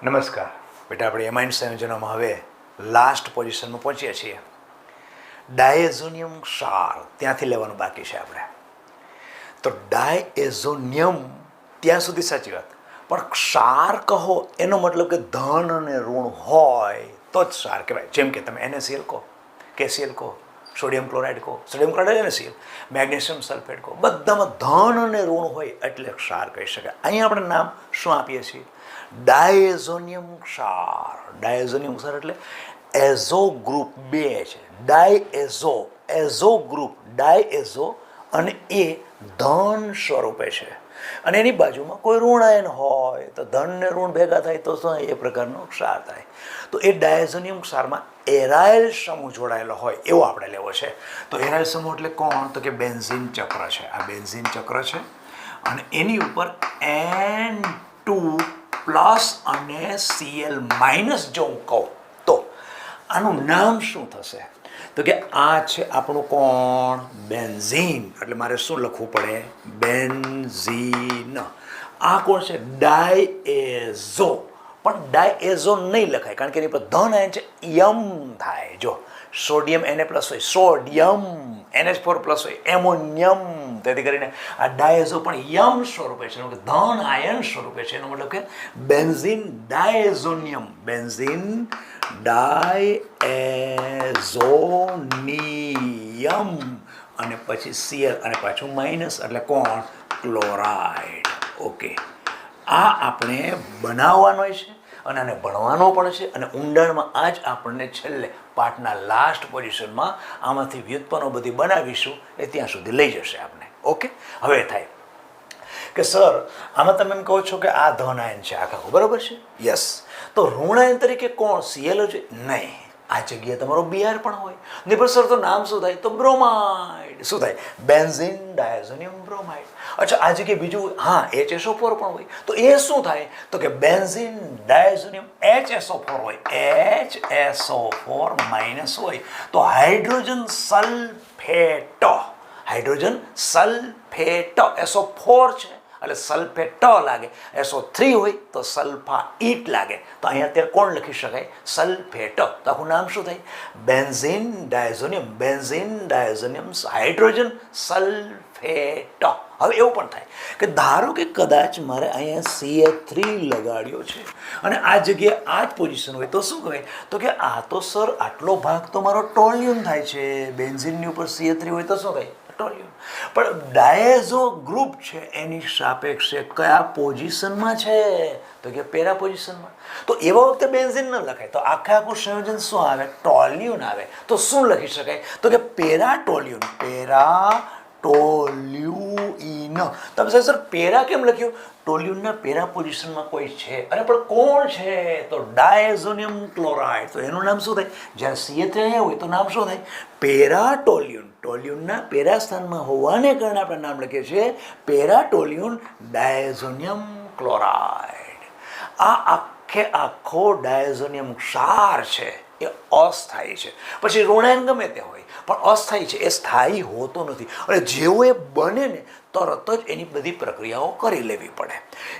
નમસ્કાર બેટા, આપણે એમાઇન સંયોજનોમાં હવે લાસ્ટ પોઝિશનમાં પહોંચીએ છીએ. ડાયઝોનિયમ ક્ષાર ત્યાંથી લેવાનું બાકી છે આપણે. તો ડાયઝોનિયમ ત્યાં સુધી સાચી વાત, પણ ક્ષાર કહો એનો મતલબ કે ધન અને ઋણ હોય તો જ ક્ષાર કહેવાય. જેમ કે તમે NaCl કહો, KCl કહો, સોડિયમ ક્લોરાઇડ કહો, sodium chloride NaCl, magnesium sulphate કહો, બધામાં ધન અને ઋણ હોય એટલે ક્ષાર કહી શકાય. અહીંયા આપણે નામ શું આપીએ છીએ? ડાયઝોનિયમ ક્ષાર. ડાયઝોનિયમ ક્ષાર એટલે એઝો ગ્રુપ બે છે. ડાયએઝો, એઝો ગ્રુપ, ડાયએઝો, અને એ ધન સ્વરૂપે છે. અને એની બાજુમાં કોઈ ઋણાયન હોય તો ધન ને ઋણ ભેગા થાય તો શું એ પ્રકારનો ક્ષાર થાય. તો એ ડાયઝોનિયમ ક્ષારમાં એરાયલ સમૂહ જોડાયેલો હોય એવો આપણે લેવો છે. તો એરાયલ સમૂહ એટલે કોણ? તો કે બેન્ઝીન ચક્ર છે. આ બેન્ઝીન ચક્ર છે અને એની ઉપર N2 પ્લસ અને Cl માઇનસ જો હું કહું તો આનું નામ શું થશે? તો કે આ છે આપણું કોણ? બેન્ઝીન. એટલે મારે શું લખવું પડે? બેન્ઝીન. આ કોણ છે? ડાયએઝો. પણ ડાયએઝો નહીં લખાય કારણ કે એની પર ધન આયન છે, યમ થાય. જો સોડિયમ Na પ્લસ હોય, સોડિયમ, NH4 પ્લસ હોય, એમોનિયમ. તેથી કરીને આ ડાયએઝો પણ યમ સ્વરૂપે છે, ધન આયન સ્વરૂપે છે. એનો મતલબ કે બેન્ઝીન ડાયઝોનિયમ, બેન્ઝીન ડાયઝોનિયમ, અને પછી Cl અને પાછું માઇનસ એટલે કોણ? ક્લોરાઇડ. ઓકે, આ આપણે બનાવવાનો છે અને આને ભણવાનો પણ છે. અને ઊંડાણમાં આ જ આપણને છેલ્લે પાઠના લાસ્ટ પોઝિશનમાં આમાંથી વ્યુત્પન્નો બધી બનાવીશું એ ત્યાં સુધી લઈ જશે આપણે. ઓકે, હવે થાય કે સર આમાં તમે એમ કહો છો કે આ ધન આયન છે આખા, બરાબર છે? યસ. તો ઋણાયન તરીકે કોણ? Cl છે? નહીં, આ જગ્યાએ તમારો Br પણ હોય. નહીં પણ સર તો નામ શું થાય? તો બ્રોમાઇડ. શું થાય? Benzene diazonium bromide. અચ્છા, આ જગ્યાએ બીજું, હા, HSO4 પણ હોય. તો એ શું થાય? તો કે બેન્ઝીન ડાયઝોનિયમ HSO4 હોય. HSO4 માઇનસ હોય તો hydrogen sulphate. Hydrogen sulphate. SO4 છે એટલે સલ્ફેટ લાગે. SO3 હોય તો સલ્ફાઇટ લાગે. તો અહીંયા અત્યારે કોણ લખી શકાય? સલ્ફેટ. તો આખું નામ શું થાય? Benzene diazonium, benzene diazonium hydrogen sulphate. હવે એવું પણ થાય કે ધારો કે કદાચ મારે અહીંયા CH3 લગાડ્યો છે અને આ જગ્યાએ આ જ પોઝિશન હોય તો શું કહેવાય? તો કે આ તો સર આટલો ભાગ તો મારો ટોલ્યુમ થાય છે. બેન્ઝીનની ઉપર CH3 હોય તો શું થાય? ટોલ્યુમ. પણ ડાયઝો ગ્રુપ છે એની સાપેક્ષે કયા પોઝિશનમાં છે? તો કે પેરા પોઝિશનમાં. તો એવા વખતે બેન્ઝીન ન લખાય. તો આખું સંયોજન શું આવે? ટોલ્યુન આવે. તો શું લખી શકાય? તો કે પેરા ટોલ્યુન. Para toluene. તમે સર પેરા કેમ લખ્યું? ટોલ્યુનના પેરા પોઝિશનમાં કોઈ છે. અરે પણ કોણ છે? તો ડાયઝોનિયમ ક્લોરાઇડ. તો એનું નામ શું થાય? જ્યારે CH3 હોય તો નામ શું થાય? પેરા ટોલ્યુન. ટોલ્યુનના પેરા સ્થાનમાં હોવાને કારણે આપણે નામ લખીએ છીએ પેરા ટોલ્યુન ડાયઝોનિયમ ક્લોરાઇડ. આ આખો ડાયઝોનિયમ ક્ષાર છે એ અસ્થાયી છે. પછી ઋણાયન ગમે તે હોય પણ અસ્થાયી છે, એ સ્થાયી હોતો નથી. અને જેવો એ બને ને તરત જ એની બધી પ્રક્રિયાઓ કરી લેવી પડે.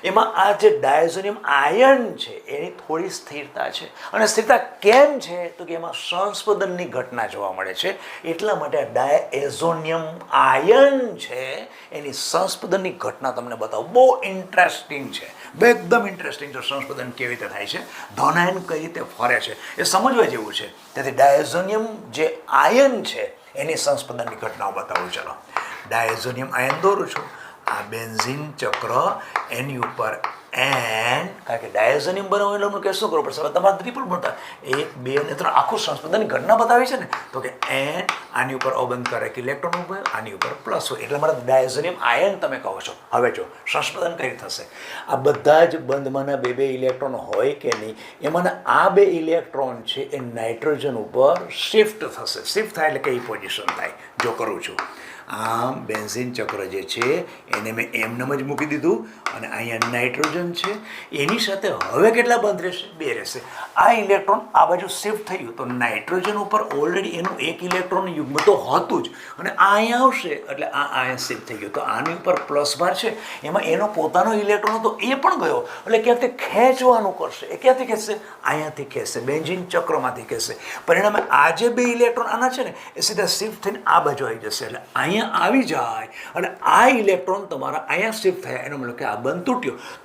એમાં આ જે ડાયઝોનિયમ આયન છે એની થોડી સ્થિરતા છે. અને સ્થિરતા કેમ છે? તો કે એમાં સંસ્પદનની ઘટના જોવા મળે છે. એટલા માટે ડાયઝોનિયમ આયન છે એની સંસ્પદનની ઘટના તમને બતાવું. બહુ ઇન્ટરેસ્ટિંગ છે, એકદમ ઇન્ટરેસ્ટિંગ છે. સંસ્પદન કેવી રીતે થાય છે, ધન આયન કઈ રીતે ફરે છે એ સમજવા જેવું છે. તેથી ડાયઝોનિયમ જે આયન છે એની સંસ્પદનની ઘટનાઓ બતાવું. ચલો, ડાયઝોનિયમ આયન દોરું છું. આ બેન્ઝીન ચક્ર, એની ઉપર N, કારણ કે ડાયઝોનિયમ બનાવવું એટલે કે શું કરવું પડશે? તમારે ટ્રિપલ ભણતા 1, 2 અને 3 આખું સંસ્પદનની ઘટના બતાવી છે ને. તો કે N આની ઉપર અબંધ કરે કે ઇલેક્ટ્રોન ઉપર, આની ઉપર પ્લસ હોય એટલે મારા ડાયઝોનિયમ આયન તમે કહો છો. હવે જો સંસ્પદન કઈ થશે? આ બધા જ બંધમાંના બે ઇલેક્ટ્રોન હોય કે નહીં, એમાંના આ 2 ઇલેક્ટ્રોન છે એ નાઇટ્રોજન ઉપર શિફ્ટ થશે. શિફ્ટ થાય એટલે કઈ પોઝિશન થાય? જો કરું છું, આમ બેન્ઝીન ચક્ર જે છે એને મેં એમનેમ જ મૂકી દીધું અને અહીંયા નાઇટ્રોજન છે. એની સાથે હવે કેટલા બંધ રહેશે? 2 રહેશે. આ ઇલેક્ટ્રોન આ બાજુ શિફ્ટ થયું તો નાઇટ્રોજન ઉપર ઓલરેડી એનું એક ઇલેક્ટ્રોન યુગ્મ યુગ્મ તો હતું જ, અને આ અહીંયા આવશે એટલે આ અહીંયા શિફ્ટ થઈ ગયું. તો આની ઉપર પ્લસ ભાર છે, એમાં એનો પોતાનો ઇલેક્ટ્રોન હતો એ પણ ગયો, એટલે ક્યાંથી ખેંચવાનું કરશે. એ ક્યાંથી ખેંચશે? અહીંયાથી ખેંચશે, બેન્ઝીન ચક્રમાંથી ખેંચશે. પરિણામે આ જે બે ઇલેક્ટ્રોન આના છે ને એ સીધા શિફ્ટ થઈને આ બાજુ આવી જશે, એટલે અહીંયા આવી જાય અને આ ઇલેક્ટ્રોન તમારા અહીંયા શિફ્ટ થયા. એનો મતલબ કે આ બંધ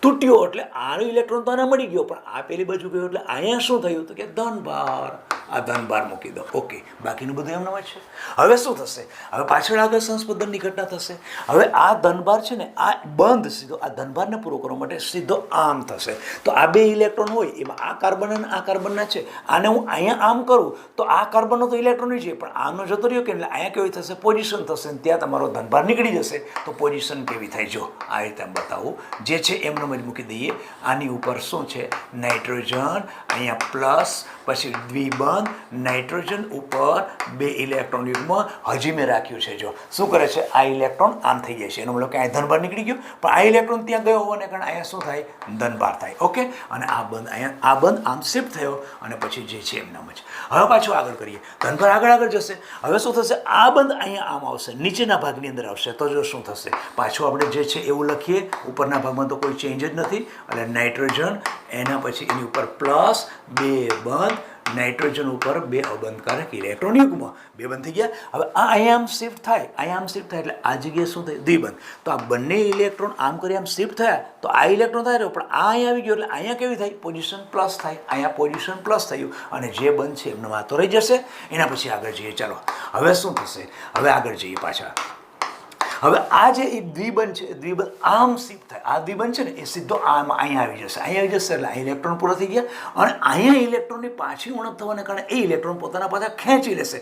તૂટ્યો એટલે આનો ઇલેક્ટ્રોન તો આને મળી ગયો, પણ આ પેલી બાજુ ગયો એટલે અહીંયા શું થયું? તો કે ધનભાર. આ ધનભાર મૂકી દો. ઓકે, બાકીનું બધું એમનામ જ છે. હવે શું થશે? હવે પાછળ આગળ સંસ્પંદનની ઘટના થશે. હવે આ ધનભાર છે ને આ બંધ સીધો આ ધનભારને પૂરો કરવા માટે સીધો આમ થશે. તો આ બે ઇલેક્ટ્રોન હોય એમાં આ કાર્બન અને આ કાર્બનના છે, આને હું અહીંયા આમ કરું તો આ કાર્બનનો તો ઇલેક્ટ્રોન છે, પણ આનો જતો રહ્યો કે એટલે અહીંયા કેવી થશે? પોઝિશન થશે, ત્યાં તમારો ધનભાર નીકળી જશે. તો પોઝિશન કેવી થાય? જો આ રીતે બતાવું, જે છે એમનો જ મૂકી દઈએ. આની ઉપર શું છે? નાઇટ્રોજન, અહીંયા પ્લસ, પછી દ્વિબંધ, નાઇટ્રોજન ઉપર બે ઇલેક્ટ્રોન યુગ્મ હજી મેં રાખ્યું છે. જો શું કરે છે? આ ઇલેક્ટ્રોન આમ થઈ જાય છે, એનો મતલબ કે અહીં ધનભાર નીકળી ગયો, પણ આ ઇલેક્ટ્રોન ત્યાં ગયો હોવાને કારણે અહીંયા શું થાય? ધનભાર થાય. ઓકે, અને આ બંધ અહીંયા આ બંધ આમ શિફ્ટ થયો અને પછી જે છે એમનામ જ. હવે પાછું આગળ કરીએ, ધનભાર આગળ જશે. હવે શું થશે? આ બંધ અહીંયા આમ આવશે, નીચેના ભાગની અંદર આવશે. તો જો શું થશે? પાછું આપણે જે છે એવું લખીએ, ઉપરના ભાગમાં તો કોઈ ચેન્જ જ નથી, એટલે નાઇટ્રોજન, એના પછી એની ઉપર પ્લસ, બે બંધ, નાઇટ્રોજન ઉપર બે અબંધકારક ઇલેક્ટ્રોન યુગ્મ, બે બંધ થઈ ગયા. હવે આ અહીંયા આમ શિફ્ટ થાય, અહીંયા આમ શિફ્ટ થાય એટલે આ જગ્યાએ શું થાય? દ્વિબંધ. તો આ બંને ઇલેક્ટ્રોન આમ કરી આમ શિફ્ટ થયા, તો આ ઇલેક્ટ્રોન થાય પણ આ અહીંયા આવી ગયો એટલે અહીંયા કેવી થાય? પોઝિશન પ્લસ થાય. અહીંયા પોઝિશન પ્લસ થયું અને જે બંધ છે એમનો વાતો રહી જશે. એના પછી આગળ જઈએ. ચાલો હવે શું થશે? હવે આગળ જઈએ પાછા. હવે આ જે એ દ્વિબંધ છે, દ્વિબંધ આમ શિફ્ટ થાય. આ દ્વિબંધ છે ને એ સીધો આમ અહીંયા આવી જશે, અહીંયા આવી જશે એટલે આ ઇલેક્ટ્રોન પૂરા થઈ ગયા. અને અહીંયા ઇલેક્ટ્રોનની પાછી ઉણપ થવાને કારણે એ ઇલેક્ટ્રોન પોતાના પાછા ખેંચી લેશે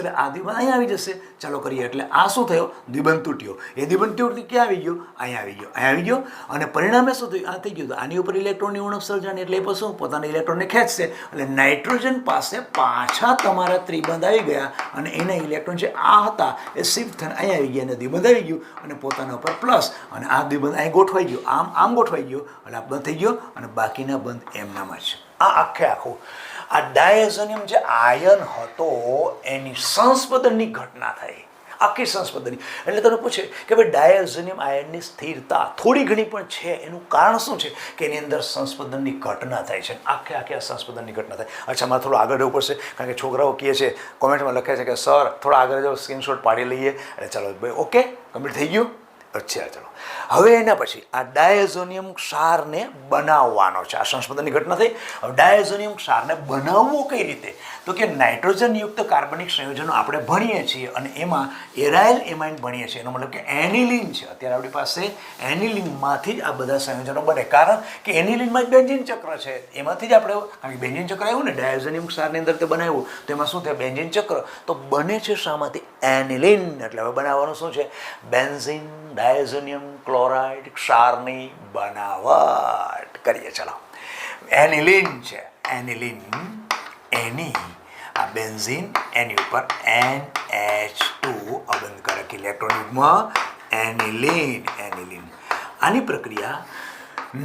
એટલે આ દ્વિબંધ અહીંયા આવી જશે. ચાલો કરીએ. એટલે આ શું થયો? દ્વિબંધ તૂટ્યો. એ દ્વિબંધ તૂટી ક્યાં આવી ગયો? અહીંયા આવી ગયો. અને પરિણામે શું થયું? આ થઈ ગયું. આની ઉપર ઇલેક્ટ્રોનની ઉણપ સર્જાણી એટલે એ પછી શું? પોતાના ઇલેક્ટ્રોનને ખેંચશે એટલે નાઇટ્રોજન પાસે પાછા તમારા ત્રિબંધ આવી ગયા અને એના ઇલેક્ટ્રોન જે આ હતા એ શિફ્ટ થઈને અહીંયા આવી ગયા અને દ્વિબંધ આવી ગયું અને પોતાના ઉપર પ્લસ, અને આ દ્વિબંધ અહીં ગોઠવાઈ ગયો, આમ ગોઠવાઈ ગયો એટલે આ બંધ થઈ ગયો અને બાકીના બંધ એમનામાં જ. આ આખું આ ડાયઝોનિયમ જે આયન હતો એની સંસ્પંદનની ઘટના થઈ, આખી સંસ્પંદનની. એટલે તમે પૂછે કે ભાઈ ડાયઝોનિયમ આયનની સ્થિરતા થોડી ઘણી પણ છે, એનું કારણ શું છે? કે એની અંદર સંસ્પંદનની ઘટના થાય છે. આખે આ સંસ્પંદનની ઘટના થાય. અચ્છા, મારે થોડું આગળ જવું પડશે, કારણ કે છોકરાઓ કહે છે, કોમેન્ટમાં લખે છે કે સર થોડા આગળ જાઓ, સ્ક્રીનશોટ પાડી લઈએ. એટલે ચાલો ભાઈ, ઓકે, કમ્પ્લીટ થઈ ગયું. અચ્છા, ચાલો હવે એના પછી આ ડાયઝોનિયમ ક્ષારને બનાવવાનો છે. આ સંસ્પંદનની ઘટના થઈ. હવે ડાયઝોનિયમ ક્ષારને બનાવવો કઈ રીતે? તો કે નાઇટ્રોજનયુક્ત કાર્બનિક સંયોજનો આપણે ભણીએ છીએ અને એમાં એરાઇલ એમાઇન ભણીએ છીએ. એનો મતલબ કે એનિલિન છે. અત્યારે આપણી પાસે એનિલિનમાંથી જ આ બધા સંયોજનો બને, કારણ કે એનિલિનમાં જ બેન્ઝીન ચક્ર છે. એમાંથી જ આપણે, કારણ કે બેન્ઝીન ચક્ર આવ્યું ને ડાયઝોનિયમ ક્ષારની અંદર તે બનાવ્યું, તો એમાં શું થયું? બેન્ઝીન ચક્ર. તો બને છે શામાંથી? એનિલિન. એટલે હવે બનાવવાનું શું છે? બેન્ઝીન ડાયઝોનિયમ ક્લોરાઇડ ક્ષારની બનાવટ કરીએ. ચલો, એનિલિન છે, એનિલિન, એની આ બેન્ઝીન, એની ઉપર NH2 અબંધકારક ઇલેક્ટ્રોન યુગ્મ, એનિલિન. આની પ્રક્રિયા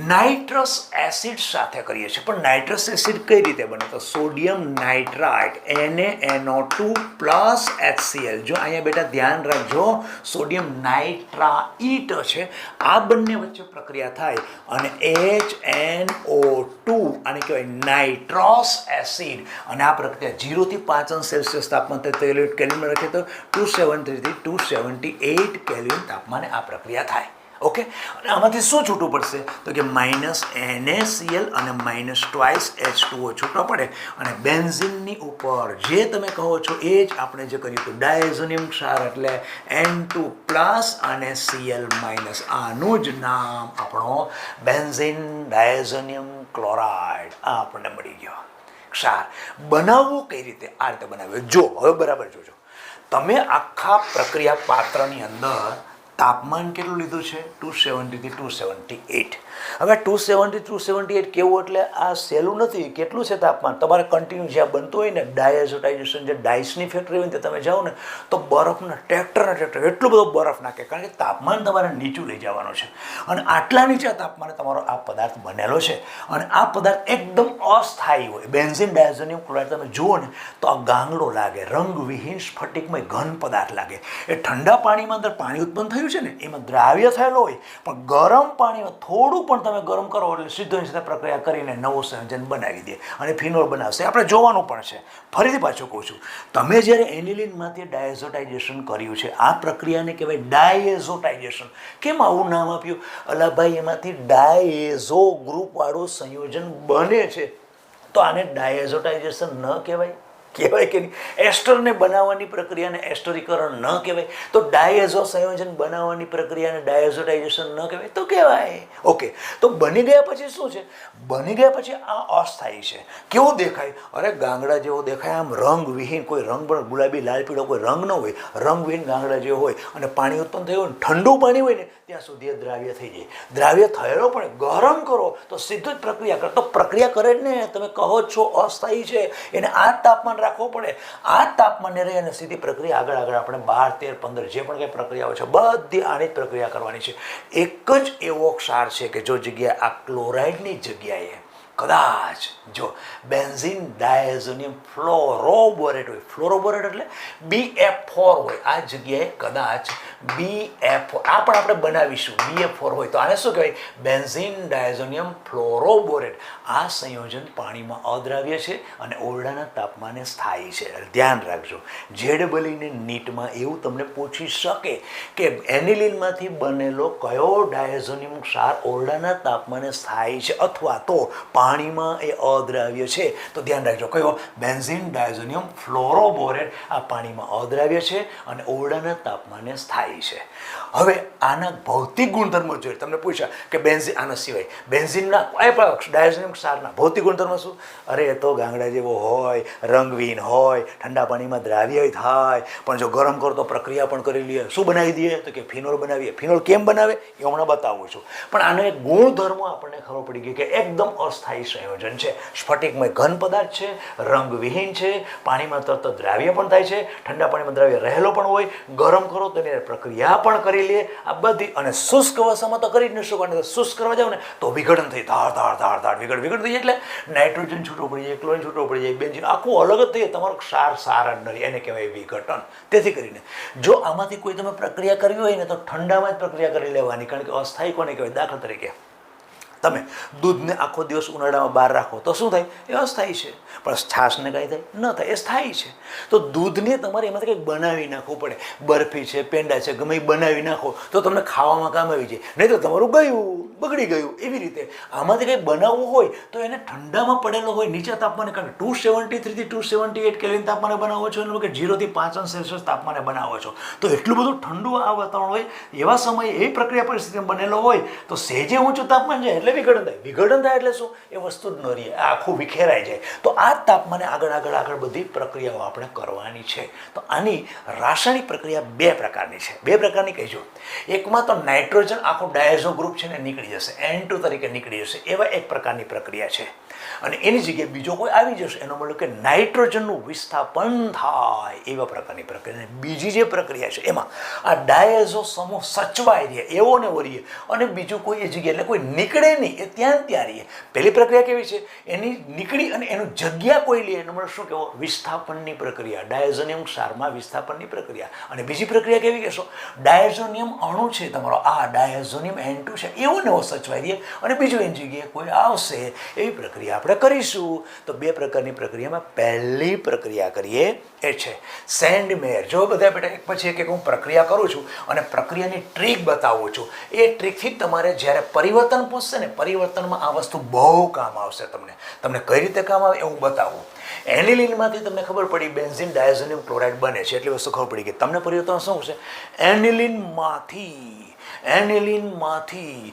નાઇટ્રસ એસિડ સાથે કરીએ છીએ. પણ નાઇટ્રસ એસિડ કઈ રીતે બને? તો sodium nitrite, NaNO2 plus HCl. જો અહીંયા બેટા ધ્યાન રાખજો, સોડિયમ નાઇટ્રાઇટ છે, આ બંને વચ્ચે પ્રક્રિયા થાય અને HNO2 આને કહેવાય નાઇટ્રસ એસિડ. અને આ પ્રક્રિયા 0 થી 5 અંશ સેલ્સિયસ તાપમાન કેલ્વિનમાં રાખીએ તો 273 થી 278 કેલ્વિન તાપમાને આ પ્રક્રિયા થાય. ઓકે, અને આમાંથી શું છૂટવું પડશે? તો કે માઇનસ NaCl અને માઇનસ ટ્વાઇસ H2O છૂટવા પડે. અને બેન્ઝીનની ઉપર જે તમે કહો છો એ જ આપણે જે કર્યું હતું ડાયઝોનિયમ ક્ષાર, એટલે N2 પ્લસ અને Cl માઇનસ. આનું જ નામ આપણો બેન્ઝીન ડાયઝોનિયમ ક્લોરાઇડ. આ આપણને મળી ગયો ક્ષાર. બનાવવું કઈ રીતે? આ રીતે બનાવ્યો. જો હવે બરાબર જોજો, તમે આખા પ્રક્રિયા પાત્રની અંદર તાપમાન કેટલું લીધું છે 270 થી 278. હવે 270 278 કેવું એટલે આ સહેલું નથી. કેટલું છે તાપમાન? તમારે કન્ટિન્યુ જ્યાં બનતું હોય ને ડાયઝોટાઇઝેશન, જે ડાઇસની ફેક્ટરી હોય ને તમે જાઓ ને તો બરફના ટ્રેક્ટર એટલો બધો બરફ નાખે, કારણ કે તાપમાન તમારે નીચું લઈ જવાનું છે. અને આટલા નીચા તાપમાને તમારો આ પદાર્થ બનેલો છે. અને આ પદાર્થ એકદમ અસ્થાયી હોય. બેન્ઝીન ડાયઝોનિયમ ક્લોરાઇડ તમે જુઓ ને તો આ ગાંગડો લાગે, રંગવિહીન સ્ફટિકમય ઘન પદાર્થ લાગે. એ ઠંડા પાણીમાં અંદર પાણી ઉત્પન્ન થયું છે ને એમાં દ્રાવ્ય થયેલો હોય, પણ ગરમ પાણીમાં થોડું પણ તમે ગરમ કરો એટલે સીધો સીધા પ્રક્રિયા કરીને નવું સંયોજન બનાવી દે અને ફિનોલ બનાવશે. આપણે જોવાનું પણ છે. ફરીથી પાછું કહું છું, તમે જ્યારે એનિલિનમાંથી ડાયઝોટાઇઝેશન કર્યું છે આ પ્રક્રિયાને કહેવાય ડાયઝોટાઇઝેશન. કેમ આવું નામ આપ્યું? અલા ભાઈ, એમાંથી ડાયઝો ગ્રુપવાળું સંયોજન બને છે તો આને ડાયઝોટાઇઝેશન ન કહેવાય? કહેવાય કે નહીં? એસ્ટરને બનાવવાની પ્રક્રિયાને એસ્ટરીકરણ ન કહેવાય તો ડાયઝો સંયોજન બનાવવાની પ્રક્રિયાને ડાયઝોટાઇઝેશન ન કહેવાય તો કહેવાય. ઓકે, તો બની ગયા પછી શું છે? બની ગયા પછી આ અસ્થાયી છે. કેવું દેખાય? અરે ગાંગડા જેવો દેખાય, આમ રંગવિહીન, કોઈ રંગ પણ ગુલાબી લાલ પીળો કોઈ રંગ ન હોય, રંગવિહીન ગાંગડા જેવો હોય. અને પાણી ઉત્પન્ન થયું હોય, ઠંડુ પાણી હોય ને ત્યાં સુધી એ દ્રાવ્ય થઈ જાય. દ્રાવ્ય થયેલો પણ ગરમ કરો તો સીધું જ પ્રક્રિયા કરો. તો પ્રક્રિયા કરે જ ને, તમે કહો છો અસ્થાયી છે, એને આ તાપમાન રાખવું પડે. આ તાપમાને રહી અને સીધી પ્રક્રિયા આગળ આપણે 12 13 15 જે પણ કંઈ પ્રક્રિયાઓ છે બધી આની જ પ્રક્રિયા કરવાની છે. એક જ એવો ક્ષાર છે કે જો જગ્યાએ આ ક્લોરાઇડની જગ્યાએ કદાચ જો બેન્ઝીન ડાયઝોનિયમ ફ્લોરોબોરેટ હોય, ફ્લોરોબોરેટ એટલે BF4 હોય, આ જગ્યાએ કદાચ BF4 આ પણ આપણે બનાવીશું. BF4 હોય તો આને શું કહેવાય? Benzene diazonium fluoroborate. આ સંયોજન પાણીમાં અદ્રાવ્ય છે અને ઓરડાના તાપમાને સ્થાયી છે. ધ્યાન રાખજો, જેડબલીને નીટમાં એવું તમને પૂછી શકે કે એનિલિનમાંથી બનેલો કયો ડાયઝોનિયમ ક્ષાર ઓરડાના તાપમાને સ્થાયી છે અથવા તો પાણીમાં એ અદ્રાવ્ય છે. તો ધ્યાન રાખજો, કયો? Benzene diazonium fluoroborate. આ પાણીમાં અદ્રાવ્ય છે અને ઓરડાના તાપમાને સ્થાયી છે. હવે આના ભૌતિક ગુણધર્મો જોઈએ. તમને પૂછ્યા કે બેન્ઝીન, આના સિવાય બેન્ઝીનના ડાયઝોનિયમ ક્ષારના ભૌતિક ગુણધર્મો શું? અરે એ તો ગાંગડા જેવો હોય, રંગવિહીન હોય, ઠંડા પાણીમાં દ્રાવ્ય થાય, પણ જો ગરમ કરો તો પ્રક્રિયા પણ કરી લઈએ. શું બનાવી દઈએ? તો કે ફિનોલ બનાવીએ. ફિનોલ કેમ બનાવે એ હમણાં બતાવું છું. પણ આનો એક ગુણધર્મો આપણને ખબર પડી ગઈ કે એકદમ અસ્થાયી સંયોજન છે. સ્ફટિકમય ઘન પદાર્થ છે, રંગવિહીન છે, પાણીમાં તરત દ્રાવ્ય પણ થાય છે, ઠંડા પાણીમાં દ્રાવ્ય રહેલો પણ હોય, ગરમ કરો તો એને પ્રક્રિયા પણ કરી લે. આ બધી અને શુષ્ક અવસ્થામાં તો કરી જ ન શકો. અને શુષ્ક કરવા જાવ ને તો વિઘટન થઈ ધાડ વિઘટન થઈ જાય એટલે નાઇટ્રોજન છૂટો પડી જાય, ક્લોરીન છૂટો પડી જાય, બેન્ઝીન આખું અલગ જ થઈ જાય. તમારો સાર જ નહીં, એને કહેવાય વિઘટન. તેથી કરીને જો આમાંથી કોઈ તમે પ્રક્રિયા કરવી હોય ને તો ઠંડામાં જ પ્રક્રિયા કરી લેવાની, કારણ કે અસ્થાયી કોને કહેવાય? દાખલા તરીકે તમે દૂધને આખો દિવસ ઉનાળામાં બહાર રાખો તો શું થાય? એ અસ્થાયી છે. પણ છાશને કાંઈ થાય? ન થાય, એ સ્થાયી છે. તો દૂધને તમારે એમાંથી કંઈક બનાવી નાખવું પડે. બરફી છે, પેંડા છે, ગમે એ બનાવી નાખો તો તમને ખાવામાં કામ આવી જાય. નહીં તો તમારું ગયું, બગડી ગયું. એવી રીતે આમાંથી કંઈક બનાવવું હોય તો એને ઠંડામાં પડેલો હોય, નીચા તાપમાને, કારણ કે 273 થી 278 કેલ્વિન તાપમાને બનાવો છો, એટલે કે 0 થી 5 અંશ સેલ્સિયસ તાપમાને બનાવો છો. તો એટલું બધું ઠંડુ આ વાતાવરણ હોય, એવા સમયે એ પ્રક્રિયા પરિસ્થિતિમાં બનેલો હોય તો સહેજે ઊંચું તાપમાન જાય એટલે વિઘટન થાય. વિઘટન થાય એટલે શું? એ વસ્તુ જ ન રહે, આખું વિખેરાઈ જાય. તો આ તાપમાને આગળ બધી પ્રક્રિયાઓ આપણે કરવાની છે. તો આની રાસાયણિક પ્રક્રિયા બે પ્રકારની છે. બે પ્રકારની કહીશું. એકમાં તો નાઇટ્રોજન આખો ડાયઝો ગ્રુપ છે ને નીકળી જશે, N2 તરીકે નીકળી જશે. એવા એક પ્રકારની પ્રક્રિયા છે. અને એની જગ્યાએ બીજો કોઈ આવી જશે, એનો મતલબ કે નાઇટ્રોજનનું વિસ્થાપન થાય, એવા પ્રકારની પ્રક્રિયા. બીજી જે પ્રક્રિયા છે એમાં આ ડાયઝો સમૂહ સચવાઈ રહે, એવો ને એવો રહે, અને બીજું કોઈ એ જગ્યાએ એટલે કોઈ નીકળે નહીં, એ ત્યાં ત્યાં રહીએ. પહેલી પ્રક્રિયા કેવી છે? એની નીકળી અને એનું જગ્યા કોઈ લે, એનો મતલબ શું કહેવો? વિસ્થાપનની પ્રક્રિયા. ડાયઝોનિયમ ક્ષારમાં વિસ્થાપનની પ્રક્રિયા. અને બીજી પ્રક્રિયા કેવી કહેશો? ડાયઝોનિયમ અણુ છે તમારો, આ ડાયઝોનિયમ N2 છે, એવો ને એવો સચવાઈ રહે, અને બીજું એની જગ્યાએ કોઈ આવશે, એવી પ્રક્રિયા આપણે કરીશું. તો બે પ્રકારની પ્રક્રિયામાં પહેલી પ્રક્રિયા કરીએ એ છે સેન્ડમેર. જો બધા બેટા એક પછી એક હું પ્રક્રિયા કરું છું અને પ્રક્રિયાની ટ્રીક બતાવું છું. એ ટ્રીકથી તમારે જ્યારે પરિવર્તન પૂછશે ને, પરિવર્તનમાં આ વસ્તુ બહુ કામ આવશે. તમને કઈ રીતે કામ આવે એ હું બતાવું. એનિલિનમાંથી તમને ખબર પડી બેન્ઝીન ડાયઝોનિયમ ક્લોરાઇડ બને છે, એટલી વસ્તુ ખબર પડી કે તમને પરિવર્તન શું છે? એનિલિનમાંથી એનિલિનમાંથી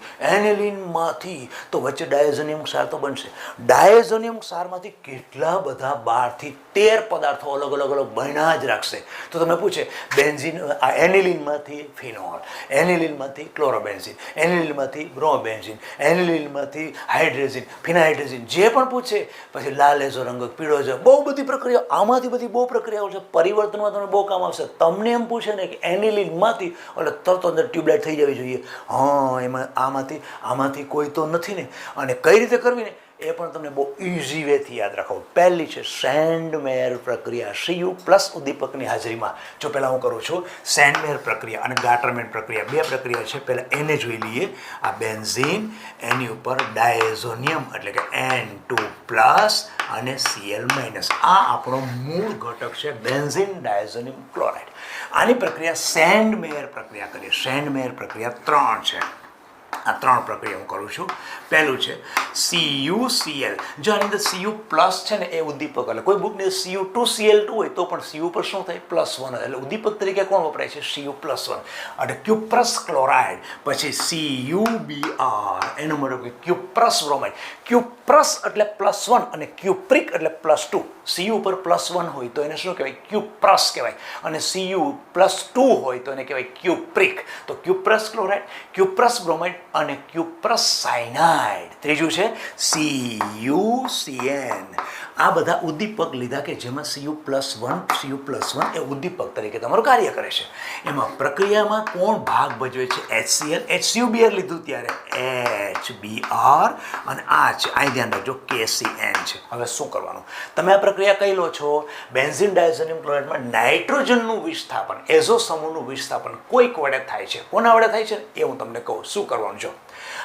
તો વચ્ચે ડાયઝોનિયમ ક્ષાર તો બનશે. ડાયઝોનિયમ ક્ષારમાંથી કેટલા બધા 12 થી 13 પદાર્થો અલગ અલગ અલગ બન્યા જ રાખશે. તો તમે પૂછે બેન્ઝીન, આ એનિલિનમાંથી ફિનોલ, એનિલિનમાંથી ક્લોરોબેન્ઝીન, એનિલિનમાંથી બ્રોમોબેન્ઝીન, એનિલિનમાંથી હાઇડ્રેઝિન, ફિનાહાઇડ્રેઝિન, જે પણ પૂછે પછી લાલ એજો રંગ, પીળો એજો, બહુ બધી પ્રક્રિયા, આમાંથી બધી બહુ પ્રક્રિયાઓ છે. પરિવર્તનમાં તમને બહુ કામ આવશે. તમને એમ પૂછે ને કે એનિલિનમાંથી, એટલે તરત અંદર ટ્યુબલાઇટ થઈ જવી જોઈએ. હા, એમાં આમાંથી કોઈ તો નથી ને. અને કઈ રીતે કરવી ને એ પણ તમને બહુ ઇઝી વેથી યાદ રાખો. પહેલી છે સેન્ડમેયર પ્રક્રિયા, Cu પ્લસ ઉદ્દીપકની હાજરીમાં. જો પહેલાં હું કરું છું સેન્ડમેયર પ્રક્રિયા અને ગાટરમેન પ્રક્રિયા, બે પ્રક્રિયા છે. પહેલાં એને જોઈ લઈએ. આ બેન્ઝીન, એની ઉપર ડાયઝોનિયમ એટલે કે N2 પ્લસ અને Cl માઇનસ. આ આપણો મૂળ ઘટક છે બેન્ઝીન ડાયઝોનિયમ ક્લોરાઇડ. આની પ્રક્રિયા સેન્ડમેયર પ્રક્રિયા કરીએ. સેન્ડમેયર પ્રક્રિયા 3 છે. આ 3 પ્રક્રિયા હું કરું છું. પહેલું છે CuCl. જો આની અંદર Cu પ્લસ છે ને એ ઉદ્દીપક, એટલે કોઈ બુકની Cu2Cl2 હોય તો પણ Cu પર શું થાય? +1, એટલે ઉદ્દીપક તરીકે કોણ વપરાય છે? Cu+1. એટલે ક્યુપ્રસ ક્લોરાઇડ, પછી CuBr, એનો મતલબ કે ક્યુપ્રસ બ્રોમાઇડ. ક્યુપ્રસ એટલે +1 અને ક્યુપ્રિક એટલે +2. Cu પર +1 હોય તો એને શું કહેવાય? ક્યુપ્રસ કહેવાય. અને Cu+2 હોય તો એને કહેવાય ક્યુપ્રિક. તો ક્યુપ્રસ ક્લોરાઇડ, ક્યુપ્રસ બ્રોમાઇડ અને ક્યુપ્રસ સાયનાઇડ. ત્રીજું છે CuCN. આ બધા ઉદ્દીપક લીધા કે જેમાં Cu+1 એ ઉદ્દીપક તરીકે તમારું કાર્ય કરે છે. એમાં પ્રક્રિયામાં કોણ ભાગ ભજવે છે? HCl. HCuBr લીધું ત્યારે HBr અને આ છે, અહીં ધ્યાન રાખજો, KCN છે. હવે શું કરવાનું? તમે આ પ્રક્રિયા કઈ લો છો? બેન્ઝીન ડાયઝોનિયમ ક્લોરાઇડમાં નાઇટ્રોજનનું વિસ્થાપન, એઝો સમૂહનું વિસ્થાપન કોઈક વડે થાય છે. કોના વડે થાય છે એ હું તમને કહું. શું કરવાનું? જો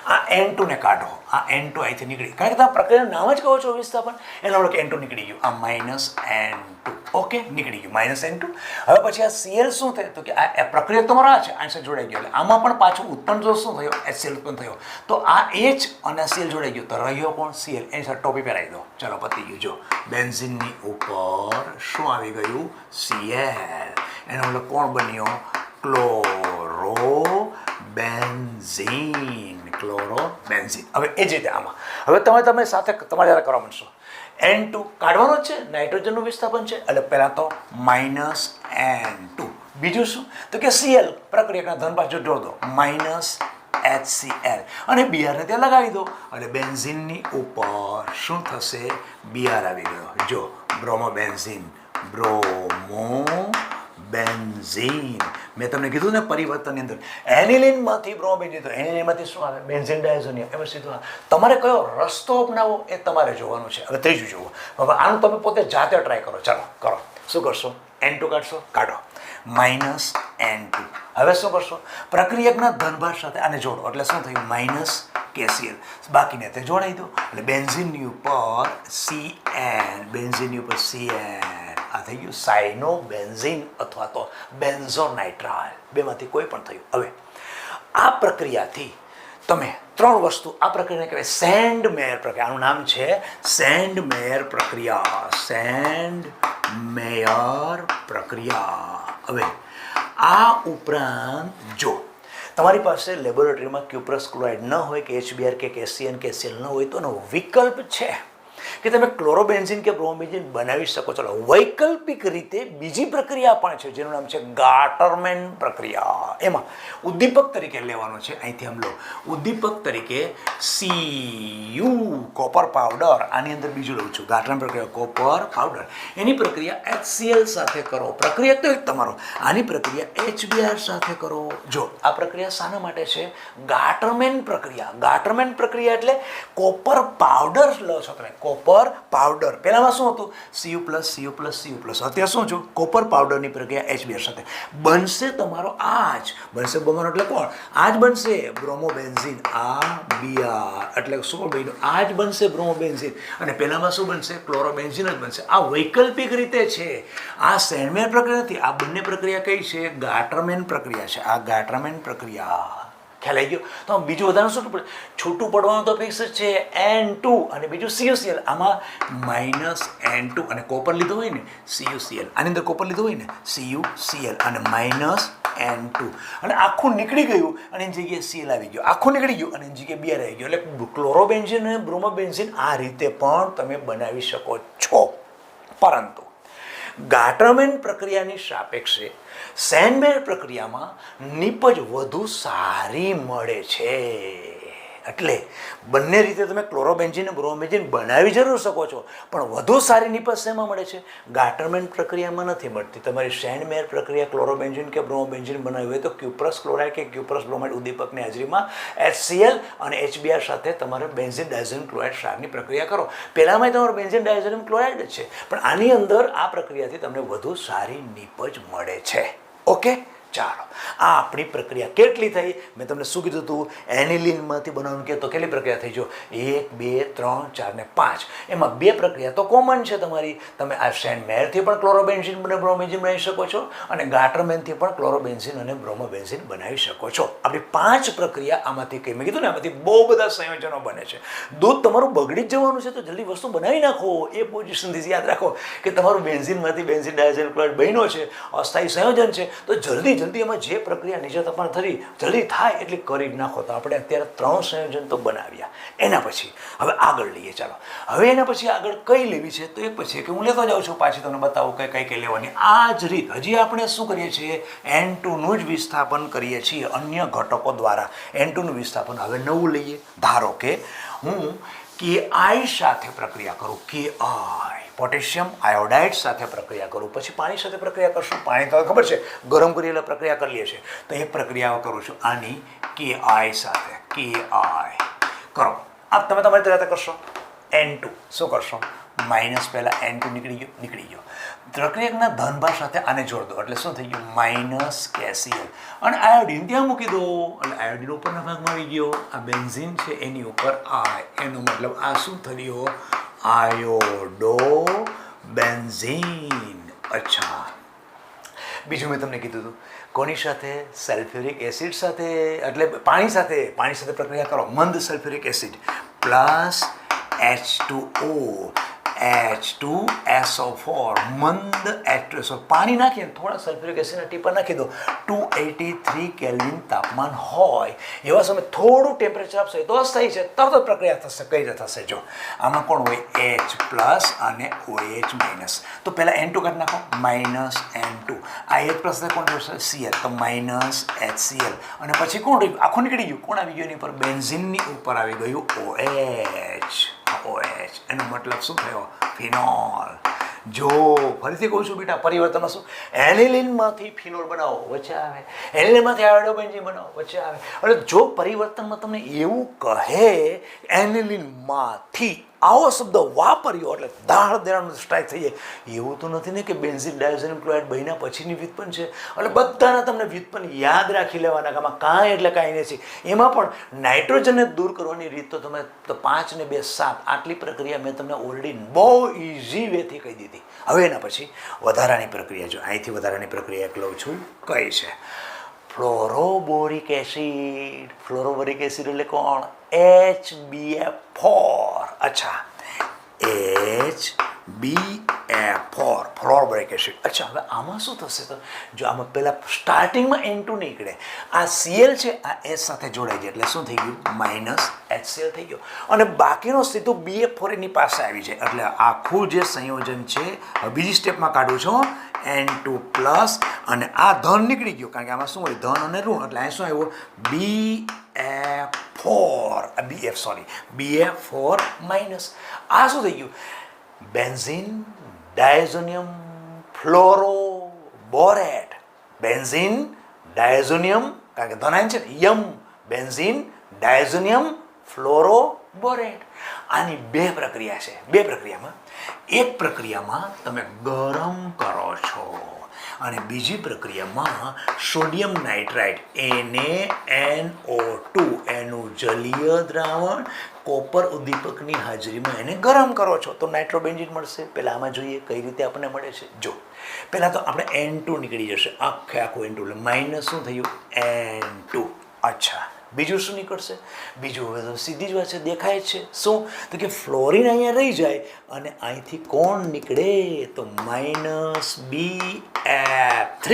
આ N2 ને કાઢો. આ N2 અહીંથી નીકળી, કારણ કે તમે પ્રક્રિયાનું નામ જ કહો છો વિસ્થાપન, એના વડે N2 નીકળી ગયું. આ -N2, ઓકે, નીકળી ગયું -N2. હવે પછી આ Cl શું થાય? તો કે આ પ્રક્રિયા તમારો આ છે, આ સાથે જોડાઈ ગયો. એટલે આમાં પણ પાછું ઉત્પન્ન જો શું થયો? HCl ઉત્પન્ન થયો. તો આ H અને Cl જોડાઈ ગયું. તો રહ્યો કોણ? Cl. એની સાથે ટોપી પહેરાવી દો. ચાલો, પતી ગયું. જો બેન્ઝીનની ઉપર શું આવી ગયું? Cl. એનો મતલબ કોણ બન્યો? ક્લોરોબેન્ઝીન. ક્લોરોબેન્ઝીન. હવે એ જ રીતે આમાં હવે તમે સાથે તમારે જ્યારે કરવા માંડશો, N2 કાઢવાનો જ છે, નાઇટ્રોજનનું વિસ્થાપન છે, એટલે પહેલાં તો -N2. બીજું શું? તો કે Cl પ્રક્રિયાના ધન પાછળ જોડ દો, -HCl, અને Br ને ત્યાં લગાવી દો. એટલે બેન્ઝીનની ઉપર શું થશે? Br આવી ગયો. જો બ્રોમોબેન્ઝીન, બ્રોમોબેન્ઝીન. મેં તમને કીધું ને પરિવર્તનની અંદર એનિલિનમાંથી બ્રોમોબેન્ઝીન, તો એનિલિનમાંથી શું આવે? Benzene diazonium. એમાં સીધું તમારે કયો રસ્તો અપનાવો એ તમારે જોવાનું છે. હવે ત્રીજું જોવો. હવે આનું તમે પોતે જાતે ટ્રાય કરો. ચાલો કરો. શું કરશો? N2 કાઢશો, કાઢો, -N2. હવે શું કરશો? પ્રક્રિયકના ધનભાર સાથે આને જોડો, એટલે શું થયું? -KCl. બાકીને તે જોડાઈ દો. એટલે બેન્ઝીનની ઉપર CN, બેન્ઝીનની ઉપર CN. આ થઈ ગયું સાયનોબેન્ઝીન અથવા તો બેન્ઝોનાઇટ્રાઇલ. બેમાંથી કોઈ પણ થયું. હવે આ પ્રક્રિયાથી તમે 3 વસ્તુ, આ પ્રક્રિયાને કહેવાય સેન્ડમેયર પ્રક્રિયા. આનું નામ છે સેન્ડમેયર પ્રક્રિયા. સેન્ડમેયર પ્રક્રિયા. હવે આ ઉપરાંત જો તમારી પાસે લેબોરેટરીમાં ક્યુપ્રસ ક્લોરાઇડ ન હોય કે HBr કે KCN KCl ન હોય તો એનો વિકલ્પ છે કે તમે ક્લોરોબેન્ઝીન કે બ્રોમોબેન્ઝીન બનાવી શકો. ચલો, વૈકલ્પિક રીતે બીજી પ્રક્રિયા પણ છે જેનું નામ છે ગાટરમેન પ્રક્રિયા. એમાં ઉદ્દીપક તરીકે લેવાનો છે, અહીંથી આમ લો, ઉદ્દીપક તરીકે Cu કોપર પાવડર. આની અંદર બીજું લઉં છું, ગાટરમેન પ્રક્રિયા કોપર પાવડર. એની પ્રક્રિયા HCl સાથે કરો. પ્રક્રિયા તો તમારો, આની પ્રક્રિયા HBr સાથે કરો. જો આ પ્રક્રિયા શાના માટે છે? ગાટરમેન પ્રક્રિયા. ગાટરમેન પ્રક્રિયા એટલે કોપર પાવડર લો છો તમે, કોપર પાવડર. પહેલામાં શું હતું? Cu+, અત્યારે શું છું? કોપર પાવડરની પ્રક્રિયા HBr સાથે બનશે તમારો આજ. બનશે બનવાનો એટલે કોણ? આજ બનશે બ્રોમોબેન્ઝીન. આ Br એટલે શું બન્યું? આજ બનશે બ્રોમોબેન્ઝીન. અને પહેલામાં શું બનશે? ક્લોરોબેન્ઝીન જ બનશે. આ વૈકલ્પિક રીતે છે. આ સેન્ડમેયર પ્રક્રિયા નથી. આ બંને પ્રક્રિયા કઈ છે? ગાટરમેન પ્રક્રિયા છે. આ ગાટરમેન પ્રક્રિયા. ખ્યાલ આવી ગયો? તો બીજું વધારે શું પડે? છૂટું પડવાનું તો ફિક્સ જ છે, N2, અને બીજું CuCl. આમાં -N2 અને કોપર લીધું હોય ને CuCl. આની અંદર કોપર લીધું હોય ને CuCl અને N2 અને આખું નીકળી ગયું અને એની જગ્યાએ Cl આવી ગયો, આખું નીકળી ગયું અને એની જગ્યાએ Br આવી ગયો. એટલે ક્લોરોબેન્ઝીન અને બ્રોમોબેન્ઝીન આ રીતે પણ તમે બનાવી શકો છો. પરંતુ ગાટરમેન પ્રક્રિયાની સાપેક્ષે સેનમેર પ્રક્રિયામાં નીપજ વધુ સારી મળે છે. એટલે બંને રીતે તમે ક્લોરોબેન્ઝીન અને બ્રોમોબેન્ઝીન બનાવી જરૂર શકો છો, પણ વધુ સારી નીપજ શેમાં મળે છે? ગાટરમેન પ્રક્રિયામાં નથી મળતી. તમારી સેનમેર પ્રક્રિયા ક્લોરોબેન્ઝીન કે બ્રોમોબેન્ઝીન બનાવી હોય તો ક્યુપ્રસ ક્લોરાઇડ કે ક્યુપ્રસ બ્રોમાઇડ ઉદ્દીપકની હાજરીમાં HCl અને HBr સાથે તમારે બેન્ઝીન ડાયઝોનિયમ ક્લોરાઇડ ક્ષારની પ્રક્રિયા કરો. પહેલામાં તમારો બેન્ઝીન ડાયઝોનિયમ ક્લોરાઇડ જ છે, પણ આની અંદર આ પ્રક્રિયાથી તમને વધુ સારી નીપજ મળે છે. ઓકે, ચાલો આ આપણી પ્રક્રિયા કેટલી થઈ? મેં તમને શું કીધું હતું? એનિલિનમાંથી બનાવવાનું કે તો કેટલી પ્રક્રિયા થઈ? જો 1 2 3 4 ને 5, એમાં 2 પ્રક્રિયા તો કોમન છે તમારી. તમે આ સેનમેરથી પણ ક્લોરોબેન્ઝીન અને બ્રોમોબેન્ઝીન બનાવી શકો છો અને ગાટરમેનથી પણ ક્લોરોબેન્ઝીન અને બ્રોમોબેન્ઝીન બનાવી શકો છો. આપણી 5 પ્રક્રિયા આમાંથી કઈ મેં કીધું ને, આમાંથી બહુ બધા સંયોજનો બને છે. દૂધ તમારું બગડી જ જવાનું છે તો જલ્દી વસ્તુ બનાવી નાખો. એ પોઝિશનથી યાદ રાખો કે તમારું બેન્ઝીનમાંથી બેન્ઝીન ડાયઝોનિયમ ક્લોરાઇડ બન્યો છે, અસ્થાયી સંયોજન છે, તો જલ્દી એમાં જે પ્રક્રિયા નીચે તમારે થતી જલ્દી થાય એટલી કરી જ નાખો. તો આપણે અત્યારે 3 સંયોજન તો બનાવ્યા. એના પછી હવે આગળ લઈએ. ચાલો હવે એના પછી આગળ કઈ લેવી છે તો એક પછી કે હું લેતો જાઉં છું, પાછી તમને બતાવું કે કઈ કઈ લેવાની. આ જ રીત હજી આપણે શું કરીએ છીએ? N2 નું જ વિસ્થાપન કરીએ છીએ અન્ય ઘટકો દ્વારા. N2 નું વિસ્થાપન હવે નવું લઈએ. ધારો કે હું Ki સાથે પ્રક્રિયા કરું, Ki પોટેશિયમ આયોડાઇડ સાથે પ્રક્રિયા કરું, પછી પાણી સાથે પ્રક્રિયા કરશું. પાણી તો ખબર છે ગરમ કરી એટલે પ્રક્રિયા કરીએ છીએ, તો એ પ્રક્રિયાઓ કરું છું આની Ki સાથે. Ki કરો. આ તમે તમારી રીતે કરશો. N2 શું કરશો? માઇનસ પહેલાં N2 નીકળી ગયો. પ્રક્રિયકના ધનભાર સાથે આને જોડ દો એટલે શું થઈ ગયું? માઇનસ KCl અને આયોડિન ત્યાં મૂકી દો એટલે આયોડિન ઉપરના ભાગમાં આવી ગયો. આ બેન્ઝીન છે એની ઉપર I, એનો મતલબ આ શું થયો? Iodo benzene. અચ્છા, બીજું મેં તમને કીધું હતું કોની સાથે? સલ્ફ્યુરિક એસિડ સાથે, એટલે પાણી સાથે પ્રક્રિયા કરો. મંદ sulphuric acid plus H2O H2SO4 મંદ H2SO પાણી નાખીને થોડા સલ્ફ્યુરિક એસિડના ટીપા નાખી દો. 283 કેલ્વિન તાપમાન હોય એવા સમય થોડું ટેમ્પરેચર આપશે તો અસ્થાયી છે, તરત જ પ્રક્રિયા થશે. કઈ રીતે થશે? જો આમાં કોણ હોય? H પ્લસ અને OH માઇનસ. તો પહેલાં N2 કાઢી નાખો, માઇનસ N2. આ H પ્લસ કોણ જોશે? Cl, તો માઇનસ HCl અને પછી કોણ રહ્યું? આખું નીકળી ગયું. કોણ આવી ગયું એની ઉપર? બેન્ઝીનની ઉપર આવી ગયું OH. એનો મતલબ શું થયો? ફિનોલ. જો ફરીથી કહું છું બેટા, પરિવર્તનમાં શું? એનિલિનમાંથી ફિનોલ બનાવો, વચ્ચે આવે. એનિલિનમાંથી આયોડોબેન્ઝીન બનાવો, વચ્ચે આવે. એટલે જો પરિવર્તનમાં તમને એવું કહે એનિલિનમાંથી આવો શબ્દ વાપર્યો એટલે દાળ દેવાનું સ્ટ્રાઇક થઈ જાય. એવું તો નથી ને કે બેન્ઝીન ડાયઝોનિયમ ક્લોરાઇડ બન્યા પછીની વ્યુત્પન્ન છે. એટલે બધાના તમને વ્યુત્પન્ન યાદ રાખી લેવાના, કે આમાં કાંઈ એટલે કાંઈ નથી. એમાં પણ નાઇટ્રોજનને દૂર કરવાની રીત તો તમે 5 ને 2 7 આટલી પ્રક્રિયા મેં તમને ઓલરેડી બહુ ઇઝી વેથી કહી દીધી. હવે એના પછી વધારાની પ્રક્રિયા, જો અહીંથી વધારાની પ્રક્રિયા એક લઉં છું, કઈ છે? ફ્લોરોબોરિક એસિડ. ફ્લોરોબોરિક એસિડ એટલે કોણ? HBF4. અચ્છા, HBF4 ફ્લોરોબોરિક એસિડ. અચ્છા, હવે આમાં શું થશે? તો જો આમાં પહેલાં સ્ટાર્ટિંગમાં N2 નીકળે, આ Cl છે આ H સાથે જોડાઈ જાય એટલે શું થઈ ગયું? માઇનસ HCl થઈ ગયો અને બાકીનો સીધું BF4 એની પાસે આવી જાય. એટલે આખું જે સંયોજન છે બીજી સ્ટેપમાં કાઢું છું, N2 પ્લસ અને આ ધન નીકળી ગયો, કારણ કે આમાં શું હોય? ધન અને ઋણ. એટલે અહીં શું આવ્યું? BF4 minus. આ શું થઈ ગયું? Benzene diazonium fluoroborate. Benzene diazonium, કારણ કે ધનાયન છે ને, યમ બેન્ઝીન ડાયઝોનિયમ ફ્લોરોબોરેટ. આની 2 પ્રક્રિયા છે. 2 પ્રક્રિયામાં એક પ્રક્રિયામાં તમે ગરમ કરો છો અને બીજી પ્રક્રિયામાં સોડિયમ નાઇટ્રાઇટ NaNO2 એનું જલીય દ્રાવણ કોપર ઉદ્દીપકની હાજરીમાં એને ગરમ કરો છો તો નાઇટ્રોબેન્ઝીન મળશે. પહેલાં આમાં જોઈએ કઈ રીતે આપણને મળે છે. જો પહેલાં તો આપણે N2 નીકળી જશે, આખું N2 એટલે માઇનસ શું થયું? N2. અચ્છા, બીજું શું નીકળશે? બીજું હવે તો સીધી જ વાત છે, દેખાય છે. શું? તો કે ફ્લોરિન અહીંયા રહી જાય અને અહીંથી કોણ નીકળે? તો માઇનસ BF3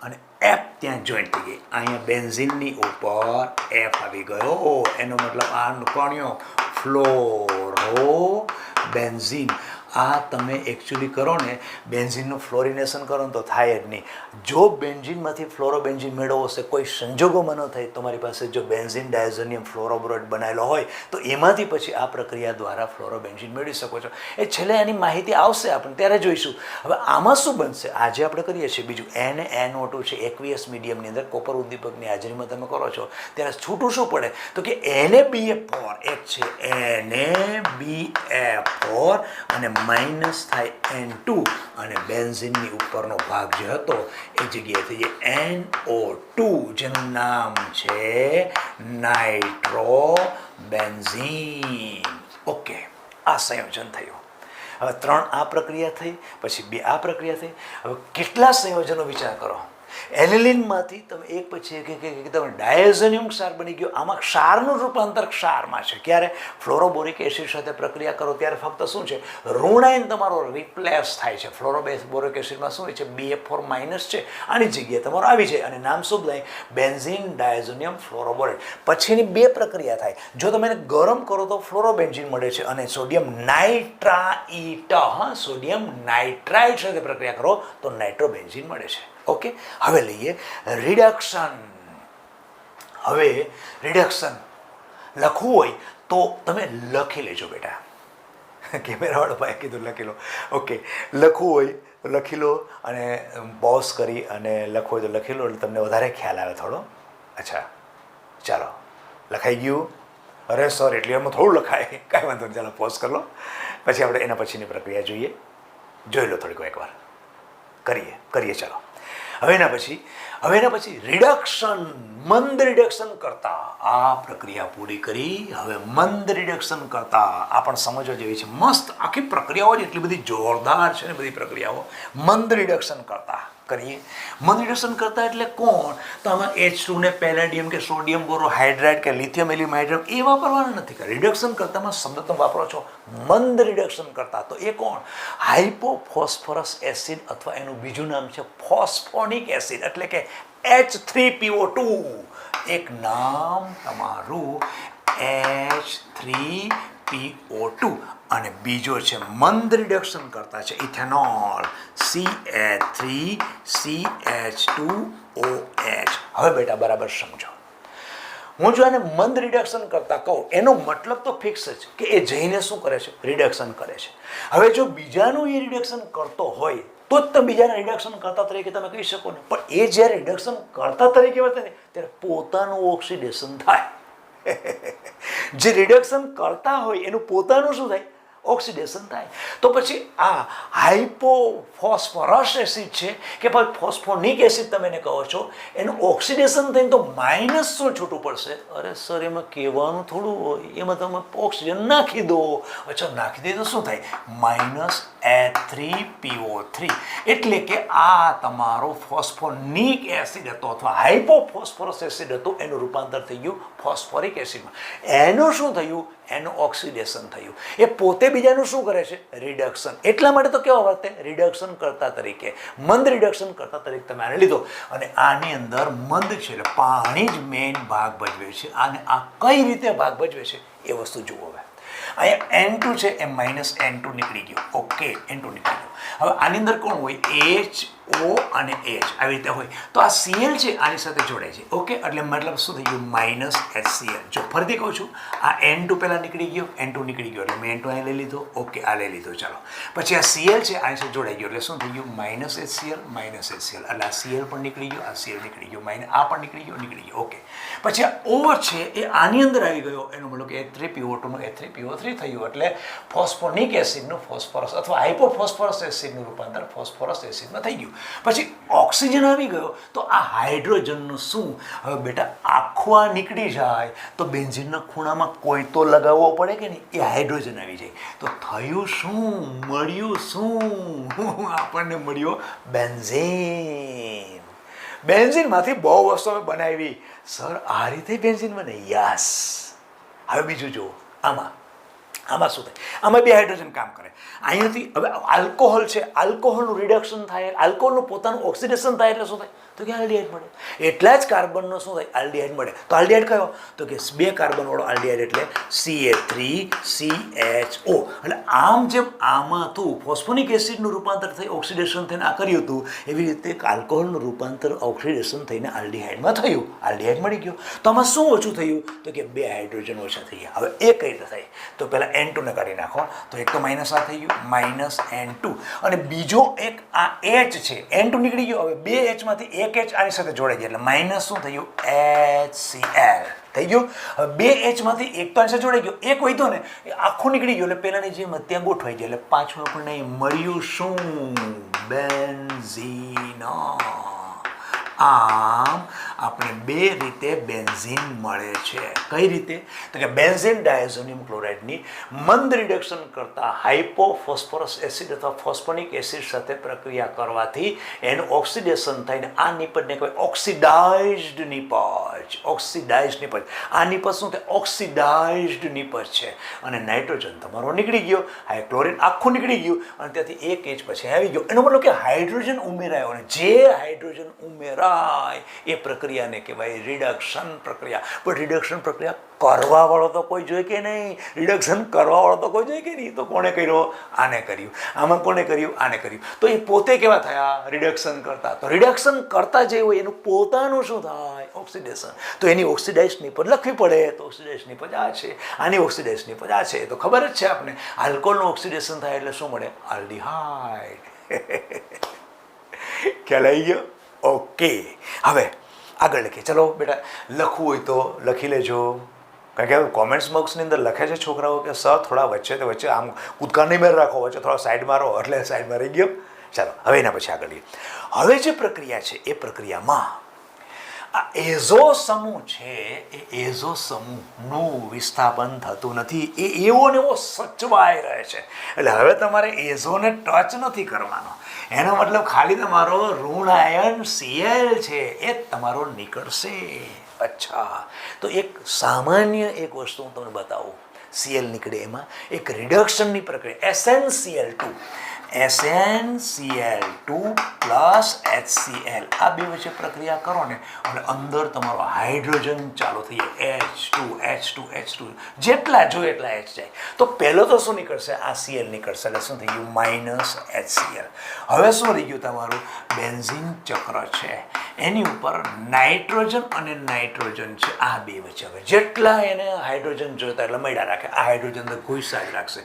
અને એફ ત્યાં જોઈન્ટ થઈ ગઈ. અહીંયા બેન્ઝિનની ઉપર એફ આવી ગયો, એનો મતલબ આ કોણ્યો ફ્લોરો બેન્ઝિન. આ તમે એકચ્યુઅલી કરો ને બેન્ઝિનનું ફ્લોરિનેશન કરો ને તો થાય જ નહીં. જો બેન્ઝિનમાંથી ફ્લોરોબેન્ઝિન મેળવવો હશે, કોઈ સંજોગોમાં ન થાય, તમારી પાસે જો બેન્ઝિન ડાયઝોનિયમ ફ્લોરોબ્રોડ બનાવેલો હોય તો એમાંથી પછી આ પ્રક્રિયા દ્વારા ફ્લોરોબેન્ઝિન મેળવી શકો છો. એ છેલ્લે એની માહિતી આવશે, આપણે ત્યારે જોઈશું. હવે આમાં શું બનશે આજે આપણે કરીએ છીએ. બીજું NaNO2 છે, એક્વિયસ મીડિયમની અંદર કોપર ઉદ્દીપકની હાજરીમાં તમે કરો છો ત્યારે છૂટું શું પડે તો કે NaBF4 એક છે NaBF4 અને માઇનસ થાય N2 અને બેન્ઝિનની ઉપરનો ભાગ જે હતો એ જગ્યાએ થઈ જાય NO2 જેનું નામ છે નાઇટ્રો બેન્ઝીન. ઓકે, આ સંયોજન થયું. હવે 3 આ પ્રક્રિયા થઈ, પછી 2 આ પ્રક્રિયા થઈ. હવે કેટલા સંયોજનો વિચાર કરો. એલિલિનમાંથી તમે એક પછી એક તમે ડાયઝોનિયમ ક્ષાર બની ગયો. આમાં ક્ષારનું રૂપાંતર ક્ષારમાં છે. ક્યારે ફ્લોરોબોરિક એસિડ સાથે પ્રક્રિયા કરો ત્યારે ફક્ત શું છે ઋણાયન તમારો રિપ્લેસ થાય છે. ફ્લોરોબોરિક એસિડમાં શું હોય છે BF4 માઇનસ છે, આની જગ્યાએ તમારો આવી જાય અને નામ શું બદલાય બેન્ઝિન ડાયઝોનિયમ ફ્લોરોબોરેટ. પછીની 2 પ્રક્રિયા થાય. જો તમે એને ગરમ કરો તો ફ્લોરોબેન્ઝિન મળે છે અને સોડિયમ નાઇટ્રાઇટ સોડિયમ નાઇટ્રાઇટ સાથે પ્રક્રિયા કરો તો નાઇટ્રોબેન્ઝિન મળે છે. ઓકે, હવે લઈએ રિડક્શન. હવે રિડક્શન લખવું હોય તો તમે લખી લેજો બેટા. કેમેરાવાળો ભાઈ કીધું લખી લો. ઓકે, લખવું હોય તો લખી લો અને પોઝ કરી અને લખવું હોય તો લખી લો એટલે તમને વધારે ખ્યાલ આવે થોડો. અચ્છા, ચાલો લખાઈ ગયું. અરે સર એટલે એમાં થોડું લખાય, કાંઈ વાંધો નહીં. ચાલો પોઝ કરી લો, પછી આપણે એના પછીની પ્રક્રિયા જોઈએ. જોઈ લો થોડીક એકવાર. કરીએ. ચાલો હવે એના પછી રિડક્શન, મંદ રિડક્શન કરતા આ પ્રક્રિયા પૂરી કરી. હવે મંદ રિડક્શન કરતા આ પણ સમજવા જેવી છે. મસ્ત આખી પ્રક્રિયાઓ જ એટલી બધી જોરદાર છે ને બધી પ્રક્રિયાઓ. મંદ રિડક્શન કરતા કરીએ. મંદ રિડક્શન કરતા એટલે કોણ તો આમાં H2 ને પેલેડિયમ કે સોડિયમ બોરોહાઇડ્રાઇડ કે લિથિયમ એલ્યુમ હાઇડ્રાઇડ એ વાપરવાના નથી. રિડક્શન કરતામાં શબ્દ તમે વાપરો છો મંદ રિડક્શન કરતા, તો એ કોણ હાઇપોફોસ્ફરસ એસિડ અથવા એનું બીજું નામ છે ફોસ્ફોનિક એસિડ એટલે કે H3PO2. એક નામ તમારું H3PO2 અને બીજો છે મંદ રિડક્શન કરતા છે ઇથેનોલ CH3CH2OH. હવે બેટા બરાબર સમજો. હું જો આને મંદ રિડક્શન કરતા કહું એનો મતલબ તો ફિક્સ જ કે એ જઈને શું કરે છે રિડક્શન કરે છે. હવે જો બીજાનું એ રિડક્શન કરતો હોય તો જ તમે બીજાના રિડક્શન કરતા તરીકે તમે કહી શકો ને. પણ એ જ્યારે રિડક્શન કરતા તરીકે વર્તે ને ત્યારે પોતાનું ઓક્સિડેશન થાય. જે રિડક્શન કરતા હોય એનું પોતાનું શું થાય ઓક્સિડેશન થાય. તો પછી આ હાઇપોફોસ્ફરસ એસિડ છે કે ભાઈ ફોસ્ફોનિક એસિડ તમે એને કહો છો, એનું ઓક્સિડેશન થઈને તો માઇનસ શું છૂટું પડશે. અરે સર એમાં કહેવાનું થોડું હોય, એમાં તમે ઓક્સિજન નાખી દો. અચ્છા, નાખી દે તો શું થાય માઇનસ H3PO3. એટલે કે આ તમારો ફોસ્ફોનિક એસિડ હતો અથવા હાઇપોફોસ્ફરસ એસિડ હતું, એનું રૂપાંતર થઈ ગયું ફોસ્ફોરિક એસિડમાં. એનું શું થયું એનું ઓક્સિડેશન થયું. એ પોતે બીજાનું શું કરે છે રિડક્શન. એટલા માટે તો કેવા વર્તે રિડક્શન કરતા તરીકે, મંદ રિડક્શન કરતા તરીકે તમે આને લીધો. અને આની અંદર મંદ છે એટલે પાણી જ મેઇન ભાગ ભજવે છે. અને આ કઈ રીતે ભાગ ભજવે છે એ વસ્તુ જુઓ. હવે અહીંયા N2 છે એ માઇનસ N2 નીકળી ગયો. ઓકે, N2 નીકળી ગયો. હવે આની અંદર કોણ હોય HO અને H આવી રીતે હોય તો આ Cl છે આની સાથે જોડાય છે. ઓકે, એટલે મતલબ શું થઈ ગયું માઇનસ HCl. જો ફરીથી કહું છું આ N2 પહેલાં નીકળી ગયો, N2 નીકળી ગયો એટલે મેં N2 અહીં લઈ લીધો. ઓકે, આ લઈ લીધો. ચાલો પછી આ Cl છે આની સાથે જોડાઈ ગયો એટલે શું થઈ ગયું માઇનસ HCl એટલે આ Cl પણ નીકળી ગયો, આ Cl નીકળી ગયો, આ પણ નીકળી ગયો. ઓકે, પછી આ O છે એ આની અંદર આવી ગયો, એનો મતલબ કે H3PO2 નું H3PO3 થયું એટલે ફોસ્ફોનિક એસિડનું ફોસ્ફરસ અથવા હાઇપોફોસ્ફરસ એસિડનું રૂપાંતર ફોસ્ફરસ એસિડમાં થઈ ગયું. પછી ઓક્સિજન આવી ગયો તો આ હાઇડ્રોજનનું શું. હવે બેટા આખું આ નીકળી જાય તો બેન્ઝિનના ખૂણામાં કોઈ તો લગાવવો પડે કે નહીં, એ હાઇડ્રોજન આવી જાય તો થયું શું મળ્યું શું આપણને મળ્યો બેન્ઝીન. બેન્ઝિનમાંથી બહુ વસ્તુ અમે બનાવી. સર આ રીતે બેન્ઝિન બને? યસ. હવે બીજું જુઓ, આમાં શું થાય, આમાં 2 હાઇડ્રોજન કામ કરે. અહીંયાથી હવે આલ્કોહોલ છે, આલ્કોહોલનું રિડક્શન થાય, આલ્કોહોલનું પોતાનું ઓક્સિડેશન થાય એટલે શું થાય તો કે આલ્ડીહાઇડ મળે. એટલા જ કાર્બનનો શું થાય? આલ્ડીહાઇડ મળે. તો આલ્ડીહાઇડ કયો? તો કે 2 કાર્બનવાળો આલ્ડીહાઇડ એટલે CH3CHO. એટલે આમ જેમ આમાં હતું ફોસ્ફોનિક એસિડનું રૂપાંતર થઈ ઓક્સિડેશન થઈને આ કર્યું હતું, એવી રીતે આલ્કોહોલનું રૂપાંતર ઓક્સિડેશન થઈને આલ્ડીહાઇડમાં થયું. આલ્ડીહાઇડ મળી ગયો. તો આમાં શું ઓછું થયું? તો કે 2 હાઇડ્રોજન ઓછા થઈ ગયા. હવે એ કઈ રીતે થાય? તો પહેલાં N2 ને કાઢી નાખો. તો એક તો માઇનસ આ થઈ ગયું, માઇનસ N2, અને બીજો એક આ H છે, N2 નીકળી ગયો. હવે 2 H માંથી એક H આની સાથે જોડાઈ ગયા એટલે માઇનસ શું થયું? HCl થઈ ગયું. હવે 2 H માંથી એક તો આની સાથે જોડાઈ ગયો, એક વધ્યો ને એ આખું નીકળી ગયો એટલે પહેલાની જેમ ત્યાં ગોઠવાઈ ગયા. એટલે પાછું આપણને મળ્યું શું? બેન્ઝીન. આમ આપણે 2 રીતે બેન્ઝીન મળે છે. કઈ રીતે? તો કે બેન્ઝીન ડાયઝોનિયમ ક્લોરાઇડની મંદ રિડક્શન કરતા હાઇપોફોસ્ફરસ એસિડ અથવા ફોસ્ફોનિક એસિડ સાથે પ્રક્રિયા કરવાથી એનું ઓક્સિડેશન થઈને આ નિપજને કહેવાય ઓક્સિડાઇઝ્ડ નિપજ. ઓક્સિડાઇઝ્ડ નિપજ. આ નિપજ શું થાય? ઓક્સિડાઇઝ્ડ નિપજ છે. અને નાઇટ્રોજન તમારો નીકળી ગયો, ક્લોરીન આખું નીકળી ગયું, અને ત્યાંથી એક H પછી આવી ગયો. એનો મતલબ કે હાઇડ્રોજન ઉમેરાયો, અને જે હાઇડ્રોજન ઉમેરાય એ પ્રક્રિયાને કહેવાય રિડક્શન પ્રક્રિયા. પણ રિડક્શન પ્રક્રિયા કરવાવાળો તો કોઈ જોઈએ કે નહીં? રિડક્શન કરવાવાળો તો કોઈ જોઈએ કે નહીં? તો કોણે કર્યો? આને કર્યું. આમાં કોણે કર્યું? આને કર્યું. તો એ પોતે કેવા થયા? રિડક્શન કરતા. તો રિડક્શન કરતા જે હોય એનું પોતાનું શું થાય? ઓક્સિડેશન. તો એની ઓક્સિડાઇઝ નિપજ લખવી પડે. તો ઓક્સિડાઇઝ નિપજ આ છે, આની ઓક્સિડાઇઝ નિપજ આ છે. તો ખબર જ છે આપણે, આલ્કોહોલનું ઓક્સિડેશન થાય એટલે શું મળે? આલ્ડીહાઇડ. ખ્યાલ આવી ગયો? ઓકે. હવે આગળ લખીએ. ચલો બેટા, લખવું હોય તો લખી લેજો. કારણ કે કોમેન્ટ્સ બોક્સની અંદર લખે છે છોકરાઓ કે સર થોડા વચ્ચે આમ કૂદકા નહીં મેળ રાખો, વચ્ચે થોડા સાઈડમાં રહો, એટલે સાઈડમાં રહી ગયો. ચાલો હવે એના પછી આગળ લઈએ. હવે જે પ્રક્રિયા છે એ પ્રક્રિયામાં આ એઝો સમૂહ છે, એ એઝો સમૂહનું વિસ્થાપન થતું નથી. એ એવો ને એવો સચવાઈ રહે છે. એટલે હવે તમારે એઝોને ટચ નથી કરવાનો. એનો મતલબ ખાલી તમારો ઋણ આયન Cl છે એ તમારો નીકળશે. અચ્છા, તો એક સામાન્ય એક વસ્તુ હું તમને બતાવું. Cl નીકળે એમાં એક રિડક્શનની પ્રક્રિયા SnCl2 પ્લસ HCl, આ બે વચ્ચે પ્રક્રિયા કરો ને એટલે અંદર તમારો હાઇડ્રોજન ચાલુ થઈ જાય. H2 જેટલા જોઈએ એટલા H જાય. તો પહેલો તો શું નીકળશે? આ Cl નીકળશે. એટલે શું થઈ ગયું? Minus HCl. હવે શું રહી ગયું? તમારું બેન્ઝીન ચક્ર છે, એની ઉપર નાઇટ્રોજન અને નાઇટ્રોજન છે. આ બે વચ્ચે હવે જેટલા એને હાઇડ્રોજન જોઈતા એટલે મળ્યા રાખે. આ હાઇડ્રોજન તો ઘૂસા જ રાખશે.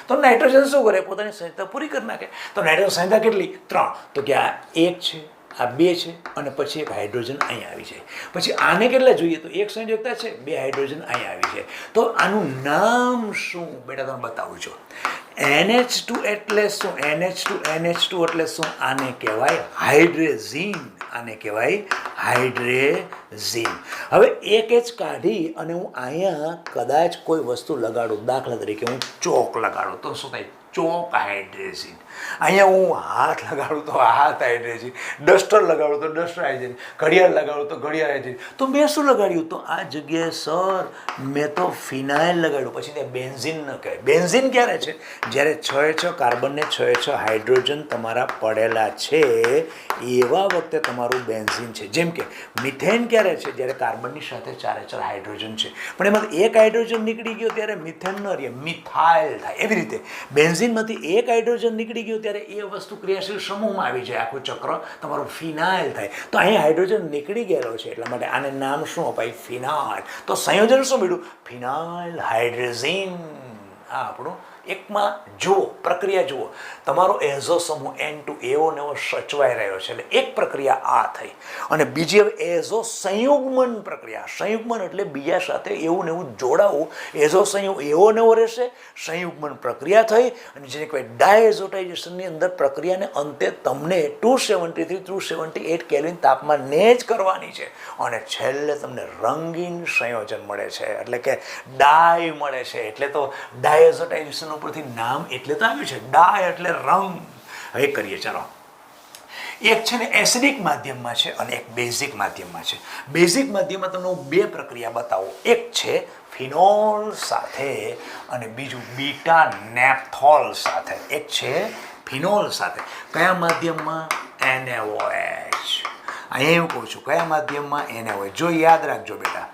તો નાઇટ્રોજન શું કરે? પોતાની સંહિતા પૂરી કરી નાખે. તો નાઇટ્રોજન સંહિતા કેટલી? 3. તો કે આ 1 છે, આ 2 છે, અને પછી એક હાઇડ્રોજન અહીંયા આવી જાય. પછી આને કેટલા જોઈએ? તો એક સંયોજકતા છે, 2 હાઇડ્રોજન અહીંયા આવી જાય. તો આનું નામ શું? બેટા તમે બતાવું છો. NH2 એટલે શું? NH2 એટલે શું? આને કહેવાય હાઇડ્રેઝીન. આને કહેવાય હાઇડ્રેઝીન. હવે એક H કાઢી અને હું અહીંયા કદાચ કોઈ વસ્તુ લગાડું, દાખલા તરીકે હું ચોક લગાડું તો શું થાય? ચોક હાઇડ્રેઝીન. અહીંયા હું હાથ લગાડું તો હાથ હાઇડ્રેઝીન, ડસ્ટર લગાડું તો ડસ્ટર હાઇડ્રેઝીન, ઘડિયાળ લગાડું તો ઘડિયાળ હાઇડ્રેઝીન. તો મેં શું લગાડ્યું? તો આ જગ્યાએ સર મેં તો ફિનાઇલ લગાડ્યું. પછી ત્યાં બેન્ઝીન ન કહેવાય. બેન્ઝીન ક્યારે છે? જ્યારે 6 કાર્બન ને 6 હાઇડ્રોજન તમારા પડેલા છે એવા વખતે તમારું બેન્ઝીન છે. જેમ કે મિથેન ક્યારે છે? જ્યારે કાર્બનની સાથે 4 હાઇડ્રોજન છે, પણ એમાં એક હાઇડ્રોજન નીકળી ગયો ત્યારે મિથેન ન રહે, મિથાઇલ થાય. એવી રીતે બેન્ઝીનમાંથી એક હાઇડ્રોજન નીકળી ગયો ત્યારે એ વસ્તુ ક્રિયાશીલ સમૂહમાં આવી જાય. આખું ચક્ર તમારું ફિનાઇલ થાય. તો અહીંયા હાઇડ્રોજન નીકળી ગયેલો છે એટલા માટે આને નામ શું અપાય? ફિનાઇલ. તો સંયોજન શું મળ્યું? ફિનાઇલ હાઇડ્રેઝીન. આ આપણું એકમાં જુઓ, પ્રક્રિયા જુઓ. તમારો એઝો સમૂહ N2 એવો ને એવો સચવાઈ રહ્યો છે. એટલે એક પ્રક્રિયા આ થઈ. અને બીજી હવે એઝો સંયુગ્મન પ્રક્રિયા. સંયુગ્મન એટલે બીજા સાથે એવું ને એવું જોડાવું. એઝો સંયુગ એવો ને એવો રહેશે. સંયુગ્મન પ્રક્રિયા થઈ અને જેને કહેવાય ડાયઝોટાઇઝેશનની અંદર પ્રક્રિયાને અંતે તમને 273 278 કેલ્વિન તાપમાનને જ કરવાની છે. અને છેલ્લે તમને રંગીન સંયોજન મળે છે, એટલે કે ડાય મળે છે. એટલે તો ડાયઝોટાઇઝેશન ઉપરથી નામ એટલે તો આવ્યું છે, ડાય એટલે રંગ. હવે કરીએ. ચાલો, એક છે ને એસિડિક માધ્યમમાં છે અને એક બેઝિક માધ્યમમાં છે. બેઝિક માધ્યમમાં તમને હું 2 પ્રક્રિયા બતાવું. એક છે ફિનોલ સાથે અને બીજું બીટા નેપ્થોલ સાથે. એક છે ફિનોલ સાથે. કયા માધ્યમમાં? NaOH. અહીંયા એવું કહું છું કયા માધ્યમમાં? NaOH. જો યાદ રાખજો બેટા,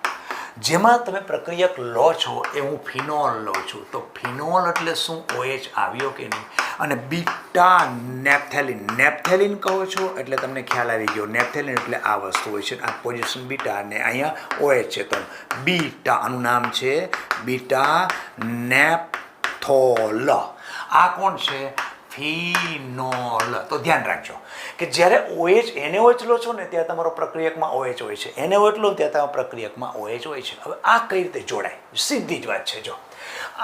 જેમાં તમે પ્રક્રિયક લો છો એ હું ફિનોલ લઉં છું, તો ફિનોલ એટલે શું? OH આવ્યો કે નહીં? અને બીટા નેપ્થેલિન, નેપ્થેલિન કહો છો એટલે તમને ખ્યાલ આવી ગયો. નેપ્થેલિન એટલે આ વસ્તુ હોય છે, આ પોઝિશન બીટા અને અહીંયા OH છે, તો બીટા, આનું નામ છે બીટા નેપ્થોલ. આ કોણ છે? ફિનોલ. તો ધ્યાન રાખજો કે જ્યારે NaOH લો છો ને ત્યાં તમારો પ્રક્રિયકમાં OH હોય છે, NaOH લો ત્યાં તમારા પ્રક્રિયકમાં OH હોય છે. હવે આ કઈ રીતે જોડાય? સીધી જ વાત છે. જો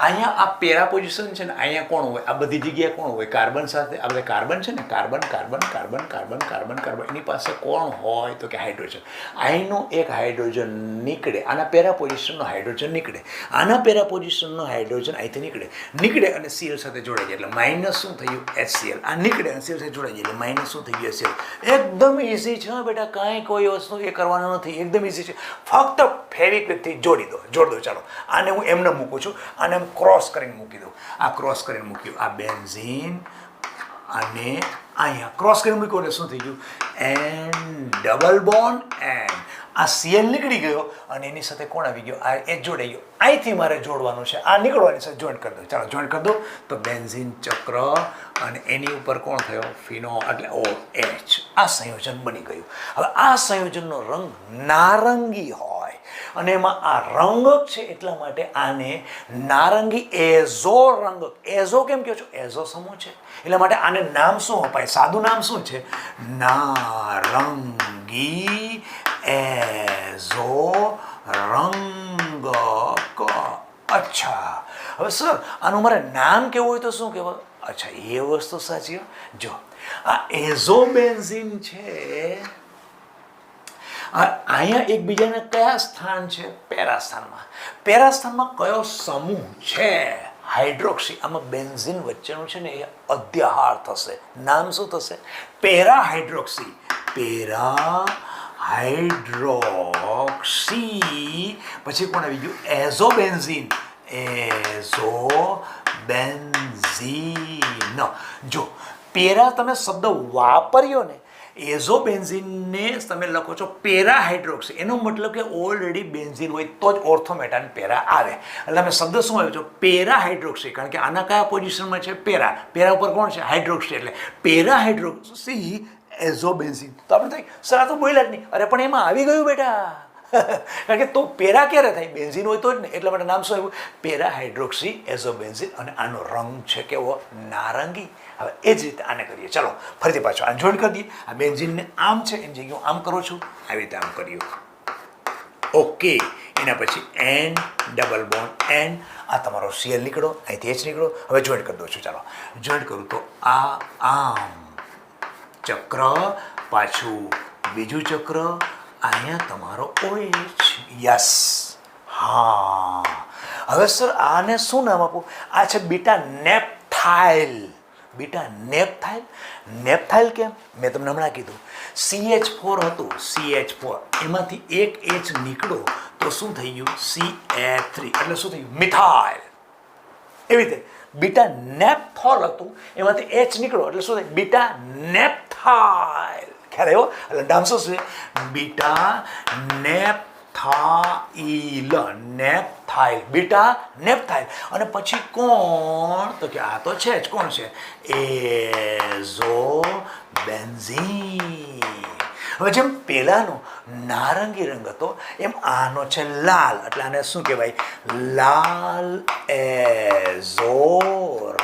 અહીંયા આ પેરા પોઝિશન છે ને, અહીંયા કોણ હોય? આ બધી જગ્યાએ કોણ હોય? કાર્બન સાથે. આ બધા કાર્બન છે ને, carbon carbon carbon carbon carbon carbon, એની પાસે કોણ હોય? તો કે હાઇડ્રોજન. અહીંનો એક હાઇડ્રોજન નીકળે, આના પેરા પોઝિશનનો હાઇડ્રોજન નીકળે, આના પેરા પોઝિશનનો હાઇડ્રોજન અહીંથી નીકળે અને Cl સાથે જોડાઈ જાય એટલે માઇનસ શું થયું? HCl. આ નીકળે અને Cl સાથે જોડાઈ જાય એટલે માઇનસ શું થઈ ગયું? HCl. એકદમ ઇઝી છે બેટા, કાંઈ કોઈ વસ્તુ એ કરવાનું નથી, એકદમ ઇઝી છે. ફક્ત ફેવિક્વિકથી જોડ દો. ચાલો આને હું એમને મૂકું છું, આને ક્રોસ કરીને મૂકી દઉં. આ ક્રોસ કરીને મૂક્યું, આ બેન્ઝીન અને અહીંયા ક્રોસ કરીને મૂક્યું એટલે શું થઈ ગયું? N double bond N. આ Cl નીકળી ગયો અને એની સાથે કોણ આવી ગયો? આ H જોડાઈ ગયો. અહીંથી મારે જોડવાનું છે, આ નીકળવાની સાથે જોઈન્ટ કરી દો. ચાલો જોઈન્ટ કરી દો તો બેન્ઝીન ચક્ર અને એની ઉપર કોણ થયો? ફિનો એટલે OH. આ સંયોજન બની ગયું. હવે આ સંયોજનનો રંગ નારંગી હોય અને એમાં આ રંગક છે એટલા માટે આને નારંગી એઝો રંગક. એઝો કેમ કહો છો? એઝો સમૂહ છે એટલા માટે આને નામ શું અપાય? સાદું નામ શું છે? નારંગી એઝો રંગક. અચ્છા, હવે સર આનું મારે નામ કેવું હોય તો શું કહેવાય? અચ્છા, એ વસ્તુ સાચી. જો આ એઝોબેન્ઝીન છે, અહીંયા એકબીજાને કયા સ્થાન છે? પેરા સ્થાનમાં. પેરા સ્થાનમાં કયો સમૂહ છે? હાઇડ્રોક્સી. આમાં બેન્ઝીન વચ્ચેનું છે ને એ અધ્યાહાર થશે. નામ શું થશે? Para hydroxy. Para hydroxy. પછી કોણ આવી ગયું? એઝોબેન્ઝીન. એઝોબેન્ઝીન. જો પેરા તમે શબ્દ વાપર્યો ને, એઝોબેન્ઝીનને તમે લખો છો પેરા હાઇડ્રોક્સી, એનો મતલબ કે ઓલરેડી બેન્ઝીન હોય તો જ ઓર્થોમેટાન પેરા આવે. એટલે અમે શબ્દ શું આવ્યો છો? Para hydroxy. કારણ કે આના કયા પોઝિશનમાં છે? પેરા. પેરા ઉપર કોણ છે? હાઇડ્રોક્સી. એટલે પેરા હાઇડ્રોક્સી એઝોબેન્ઝીન. તો આપણે થઈ સર આ તો બોલ્યા જ નહીં. અરે પણ એમાં આવી ગયું બેટા. કારણ કે તો પેરા ક્યારે થાય? બેન્ઝીન હોય તો જ ને. એટલા માટે નામ શું આવ્યું? Para hydroxy azobenzene. અને આનો રંગ છે કેવો? નારંગી. હવે એ જ રીતે આને કરીએ. ચાલો ફરીથી પાછો આને જોઈન્ટ કરી દઈએ. આ બેન્ઝીનને આમ છે એની જગ્યાએ હું આમ કરું છું, આવી રીતે આમ કર્યું. ઓકે, એના પછી N ડબલ બોન્ડ N. આ તમારો Cl નીકળો, અહીંથી H નીકળો. હવે જોઈન્ટ કરી દઉં છું. ચાલો જોઈન્ટ કરું તો આ આમ ચક્ર, પાછું બીજું ચક્ર, અહીંયા તમારો OH. યસ, હા. હવે સર આને શું નામ આપું? આ છે બીટા નેપ્થાઇલ. બીટા નેપ્થાઇલ. નેપ્થાઇલ કેમ? મેં તમને હમણાં કીધું CH4 હતું, CH4 એમાંથી એક H નીકળો તો શું થઈ ગયું? CH3 એટલે શું થયું? મિથાઇલ. એવી રીતે બીટા નેપ્થોલ હતું, એમાંથી H નીકળો એટલે શું થાય? બીટા નેપ્થાઇલ. ખ્યાલ આવ્યો? એટલે નામ શું છે? બીટા નેપ્થાઇલ. નેપ્થાઇલ, બીટા નેપ્થાઇલ. અને પછી કોણ? તો કે આ તો છે જ. કોણ છે? એઝોબેન્ઝીન. હવે જેમ પેલાનો નારંગી રંગ હતો એમ આનો છે લાલ. એટલે આને શું કહેવાય? લાલ એઝો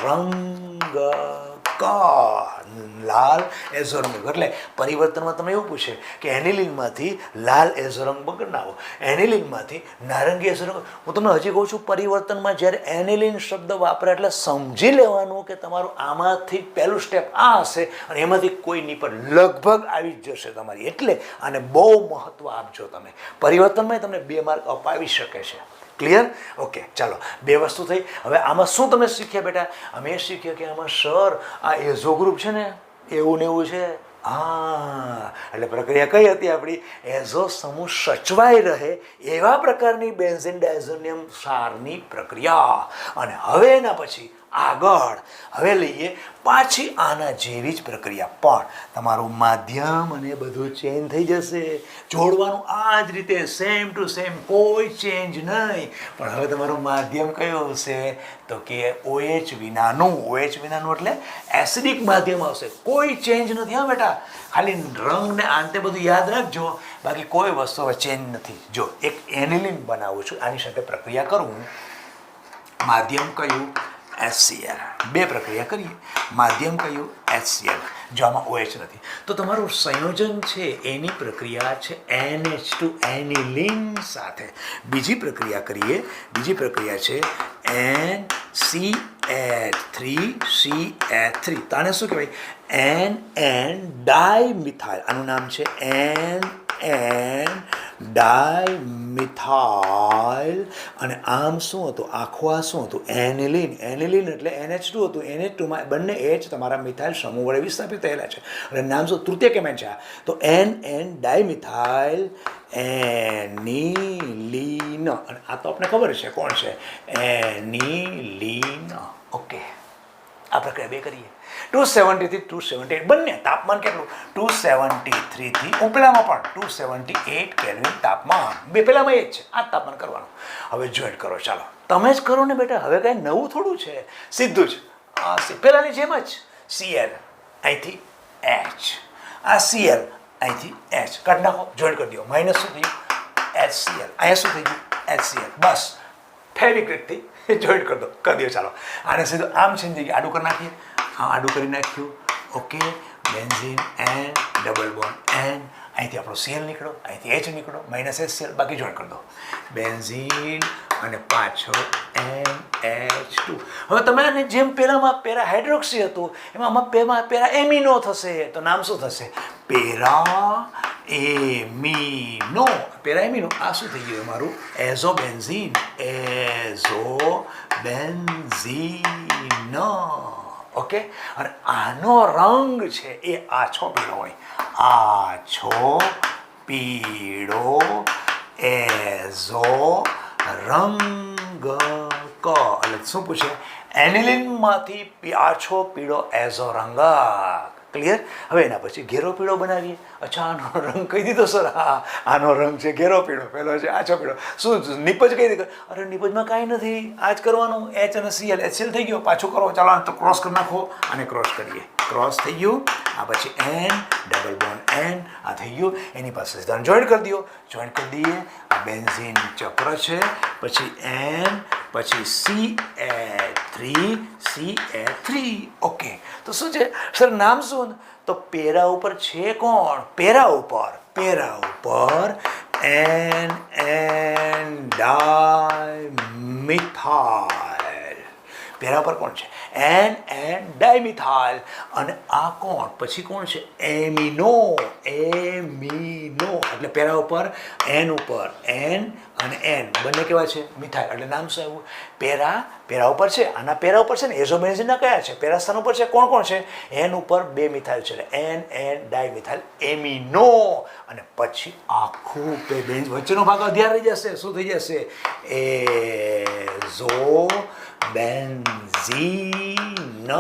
રંગ. લાલ એઝો રંગ. એટલે પરિવર્તનમાં તમે એવું પૂછે કે એનિલિનમાંથી લાલ એઝો રંગ બનાવો, એનિલિનમાંથી નારંગી એઝો રંગ. હું તમને હજી કહું છું, પરિવર્તનમાં જ્યારે એનિલિન શબ્દ વાપરે એટલે સમજી લેવાનું કે તમારું આમાંથી પહેલું સ્ટેપ આ હશે અને એમાંથી કોઈની પર લગભગ આવી જ જશે તમારી. એટલે આને બહુ મહત્વ આપજો તમે. પરિવર્તનમાં તમને 2 માર્ક અપાવી શકે છે. ક્લિયર? ઓકે, ચાલો 2 વસ્તુ થઈ. હવે આમાં શું તમે શીખ્યા બેટા? અમે શીખ્યા કે આમાં સર આ એઝો ગ્રુપ છે ને એવું ને એવું છે. હા, એટલે પ્રક્રિયા કઈ હતી આપણી? એઝો સમૂહ સચવાઈ રહે એવા પ્રકારની બેન્ઝીન ડાયઝોનિયમ ક્ષારની પ્રક્રિયા. અને હવે એના પછી આગળ હવે લઈએ પાછી આના જેવી જ પ્રક્રિયા, પણ તમારું માધ્યમ અને બધું ચેન્જ થઈ જશે. જોડવાનું આ જ રીતે સેમ ટુ સેમ, કોઈ ચેન્જ નહીં. પણ હવે તમારું માધ્યમ કયું હશે? તો કે OH વિનાનું. OH વિનાનું એટલે એસિડિક માધ્યમ આવશે. કોઈ ચેન્જ નથી હા બેટા, ખાલી રંગ ને આંતે બધું યાદ રાખજો, બાકી કોઈ વસ્તુ હવે ચેન્જ નથી. જો એક એનિલિન બનાવું છું, આની સાથે પ્રક્રિયા કરું, માધ્યમ કયું? HCl. બે પ્રક્રિયા કરીએ, માધ્યમ કયું? HCl. જો આમાં OH નથી તો તમારું સંયોજન છે એની પ્રક્રિયા છે NH2 એનિલિન સાથે. બીજી પ્રક્રિયા કરીએ, બીજી પ્રક્રિયા છે NCH3CH3. તો આને શું કહેવાય? NN dimethyl. આનું નામ છે NN ડાયમિથાઇલ. અને આમ શું હતું? આખું આ શું હતું? એનિલિન. એનિલિન એટલે NH2 હતું, NH2 બંને H તમારા મિથાઇલ સમૂહ વડે વિસ્થાપિત થયેલા છે. અને નામ શું? તૃતીય કેમેન છે આ. તો NN ડાયમિથાઇલ એનિલિન. અને આ તો આપણે ખબર છે કોણ છે? એનિલિન. ઓકે, આ પ્રક્રિયા બે કરીએ. 270 થી 278 બંને તાપમાન કેટલું? 273 થી ઉપલામાં પણ 278 કેલ્વિન તાપમાન. બે પેલામાં એ જ છે, આ તાપમાન કરવાનું. હવે જોઈન્ટ કરો, ચાલો તમે જ કરો ને બેટા, હવે કાંઈ નવું થોડું છે, સીધું જ આ પેલાની જેમ જ. Cl અહીંથી H, આ Cl અહીંથી H કાઢી નાખો, જોઈન્ટ કરી દો. માઇનસ શું થયું? HCl. અહીંયા શું થઈ ગયું? HCl. બસ ફેવિક્વિકથી જોઈન્ટ કરી દો, કરી દો. ચાલો આને સીધું આમ છે જગ્યાએ આડું કરી નાખીએ. હા, આડું કરી નાખ્યું. Okay, benzene N double bond N. અહીંથી આપણો Cl નીકળો, અહીંથી H નીકળો, માઇનસ HCl. બાકી જોઈન્ટ કરી દો. બેન્ઝીન અને પાછો NH2. હવે તમે આને જેમ પહેલામાં પેરા હાઇડ્રોક્સી હતું એમાં આમાં પેરા એમિનો થશે. તો નામ શું થશે? Para amino. Para amino. આ શું થઈ ગયું અમારું? એઝોબેન્ઝીન. એઝોબેન્ઝીન. ઓકે, અને આનો રંગ છે એ આછો પીળો હોય. આછો પીળો એઝો રંગ ક. એટલે શું પૂછે? એનિલિનમાંથી આછો પીળો એઝો રંગ. ક્લિયર? હવે એના પછી ઘેરો પીળો બનાવીએ. અચ્છા, આનો રંગ કહી દીધો સર. હા, આનો રંગ છે ઘેરો પીળો, પેલો છે આછો પીળો. શું નિપજ કહી દીધો? અરે નિપજમાં કાંઈ નથી, આ જ કરવાનું. H અને Cl. HCl થઈ ગયો, પાછું કરો. ચાલો તો ક્રોસ કરી નાખો, અને ક્રોસ કરીએ. ક્રોસ થઈ ગયું. આ પછી N ડબલ બોન્ડ N. આ થઈ ગયું. એની પાસે સીધા જોઈન્ટ કરી દો. જોઈન્ટ કરી દઈએ. આ બેન્ઝીન ચક્ર છે, પછી N, પછી CH3. ઓકે, તો શું છે સર નામ શું? તો પેરા ઉપર છે કોણ? પેરા ઉપર NN ડાયમિથાઇલ. પેરા પર કોણ છે? NN dimethyl. અને આ કોણ? પછી કોણ છે? એમિનો. એમિનો એટલે પેરા ઉપર N ઉપર N અને N બંને કેવા છે? મિથાઇલ. એટલે નામ શું આવ્યું? પેરા ઉપર છે. આના પેરા ઉપર છે ને એઝોબેન્ઝીનના કયા છે? પેરા સ્થાન ઉપર છે. કોણ કોણ છે? N ઉપર બે મિથાઇલ છે, એટલે NN ડાયમિથાઇલ એમિનો. અને પછી આખું બેન્ઝ વચ્ચેનો ભાગ અધ્યાર રહી જશે. શું થઈ જશે? એઝોબેન્ઝીન.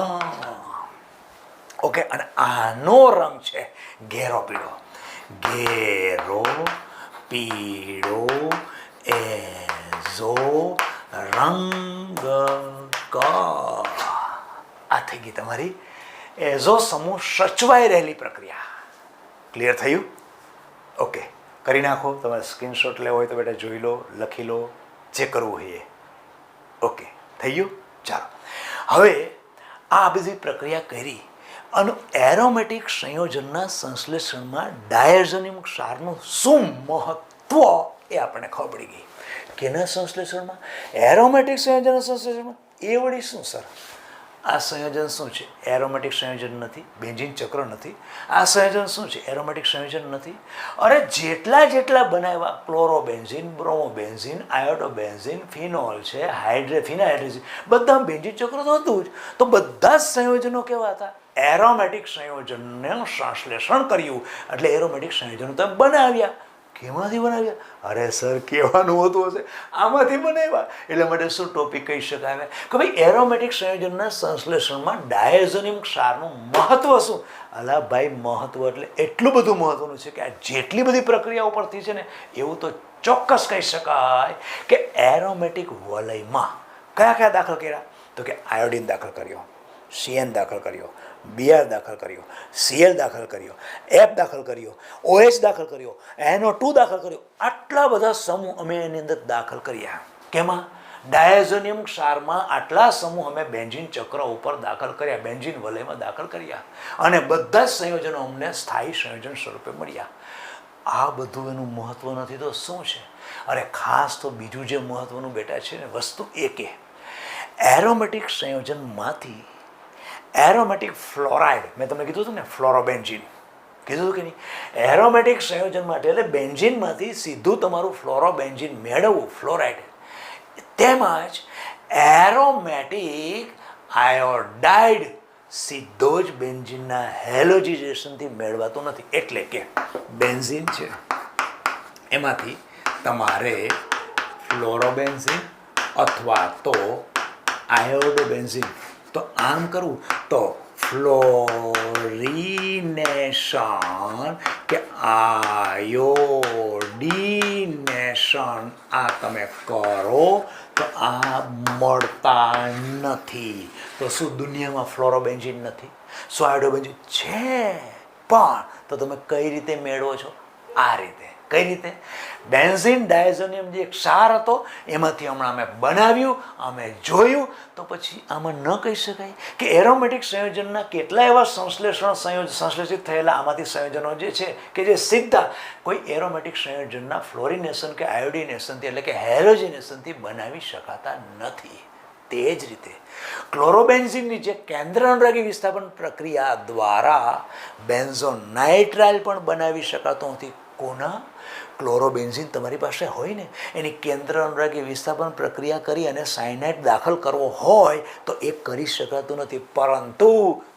ઓકે, અને આનો રંગ છે ઘેરો પીળો. ઘેરો પીળો એઝો રંગ ક. આ થઈ ગઈ તમારી એઝો સમૂહ સચવાઈ રહેલી પ્રક્રિયા. ક્લિયર થયું? ઓકે, કરી નાખો. તમારે સ્ક્રીનશોટ લેવો હોય તો બેટા જોઈ લો, લખી લો, જે કરવું હોય એ. ઓકે, થઈ ગયું? ચાલો હવે આ બધી પ્રક્રિયા કરી અને એરોમેટિક સંયોજનના સંશ્લેષણમાં ડાયઝોનિયમ ક્ષારનું શું મહત્વ એ આપણને ખબર પડી ગઈ. કેના સંશ્લેષણમાં? એરોમેટિક સંયોજનના સંશ્લેષણમાં. એ વળી શું સર? આ સંયોજન શું છે? એરોમેટિક સંયોજન નથી, બેન્ઝીન ચક્ર નથી. આ સંયોજન શું છે? એરોમેટિક સંયોજન નથી. અરે જેટલા બનાવ્યા, ક્લોરોબેન્ઝીન, બ્રોમોબેન્ઝીન, આયોડોબેન્ઝીન, ફિનોલ છે, ફિનાહાઇડ્રોજન, બધા બેન્ઝીન ચક્ર તો હતું જ. તો બધા જ સંયોજનો કેવા હતા? એરોમેટિક સંયોજનને સંશ્લેષણ કર્યું એટલે એરોમેટિક સંયોજનો તમે બનાવ્યા. કેમાંથી બનાવ્યા? અરે સર કહેવાનું હોતું હશે આમાંથી બનાવ્યા. એટલે માટે શું ટોપિક કહી શકાય કે ભાઈ એરોમેટિક સંયોજનના સંશ્લેષણમાં ડાયઝોનિયમ ક્ષારનું મહત્વ શું? અલા ભાઈ મહત્વ એટલે એટલું બધું મહત્વનું છે કે આ જેટલી બધી પ્રક્રિયાઓ પરથી છે ને એવું તો ચોક્કસ કહી શકાય કે એરોમેટિક વલયમાં કયા કયા દાખલ કર્યા? તો કે આયોડિન દાખલ કર્યો, CN દાખલ કર્યો, Br દાખલ કર્યો, Cl દાખલ કર્યો, F દાખલ કર્યો, OH દાખલ કર્યો, NO2 દાખલ કર્યો. આટલા બધા સમૂહ અમે એની અંદર દાખલ કર્યા. કેમાં? ડાયઝોનિયમ ક્ષારમાં આટલા સમૂહ અમે બેન્ઝીન ચક્ર ઉપર દાખલ કર્યા, બેન્ઝીન વલયમાં દાખલ કર્યા અને બધા જ સંયોજનો અમને સ્થાયી સંયોજન સ્વરૂપે મળ્યા. આ બધું એનું મહત્વ નથી તો શું છે? અરે ખાસ તો બીજું જે મહત્વનું બેટા છે ને વસ્તુ એ કે એરોમેટિક સંયોજનમાંથી એરોમેટિક ફ્લોરાઇડ, મેં તમને કીધું હતું ને ફ્લોરોબેન્ઝીન કીધું હતું કે નહીં? એરોમેટિક સંયોજન માટે એટલે બેન્ઝીનમાંથી સીધું તમારું ફ્લોરોબેન્ઝીન મેળવવું ફ્લોરાઇડ, તેમજ એરોમેટિક આયોડાઇડ સીધો જ બેન્ઝીનના હેલોજિનેશનથી મેળવાતો નથી. એટલે કે બેન્ઝીન છે એમાંથી તમારે ફ્લોરોબેન્ઝીન અથવા તો આયોડોબેન્ઝીન, તો આમ કરવું તો ફ્લોરિનેશન કે આયોડિનેશન આ તમે કરો તો આ મળતા નથી. તો શું દુનિયામાં ફ્લોરોબેન્ઝીન નથી? શું આયોડોબેન્ઝીન છે? પણ તો તમે કઈ રીતે મેળવો છો? આ રીતે. કઈ રીતે? બેન્ઝીન ડાયઝોનિયમ જે ક્ષાર હતો એમાંથી હમણાં અમે બનાવ્યું, અમે જોયું, તો પછી આમાં ન કહી શકાય કે એરોમેટિક સંયોજનના કેટલા એવા સંશ્લેષિત થયેલા આમાંથી સંયોજનો જે છે કે જે સીધા કોઈ એરોમેટિક સંયોજનના ફ્લોરિનેશન કે આયોડિનેશનથી એટલે કે હેલોજિનેશનથી બનાવી શકાતા નથી. તે જ રીતે ક્લોરોબેન્ઝીનની જે કેન્દ્ર અનુરાગી વિસ્થાપન પ્રક્રિયા દ્વારા બેન્ઝોનાઇટ્રાઇલ પણ બનાવી શકાતો નથી. કોના? ક્લોરોબેન્ઝીન તમારી પાસે હોય ને એની કેન્દ્ર અનુરાગી વિસ્થાપન પ્રક્રિયા કરી અને સાયનાઇડ દાખલ કરવો હોય તો એ કરી શકાતું નથી, પરંતુ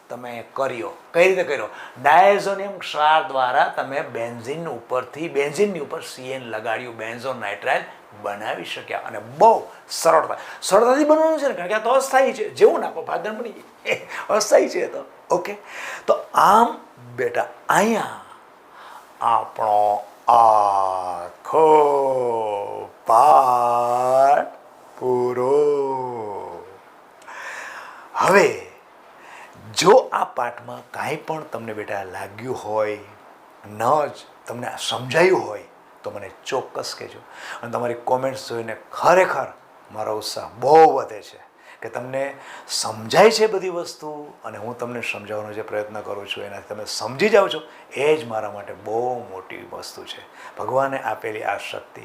તમે કર્યો. કઈ રીતે કર્યો? ડાયઝોનિયમ ક્ષાર દ્વારા તમે બેન્ઝીનની ઉપર CN લગાડ્યું, બેન્ઝોનાઇટ્રાઇલ બનાવી શક્યા અને બહુ સરળતાથી બનવાનું છે ને, કારણ કે આ તો અસ્થાયી છે. જેવું નાખો ભાગન બની અસ્થાયી છે તો ઓકે. તો આમ બેટા અહીંયા આપણો આખો પાઠ પૂરો. હવે જો આ પાઠમાં કાંઈ પણ તમને બેટા લાગ્યું હોય, ન જ તમને સમજાયું હોય તો મને ચોક્કસ કહેજો. અને તમારી કોમેન્ટ્સ જોઈને ખરેખર મારો ઉત્સાહ બહુ વધે છે કે તમને સમજાય છે બધી વસ્તુ અને હું તમને સમજાવવાનો જે પ્રયત્ન કરું છું એનાથી તમે સમજી જાઓ છો, એ જ મારા માટે બહુ મોટી વસ્તુ છે. ભગવાને આપેલી આ શક્તિ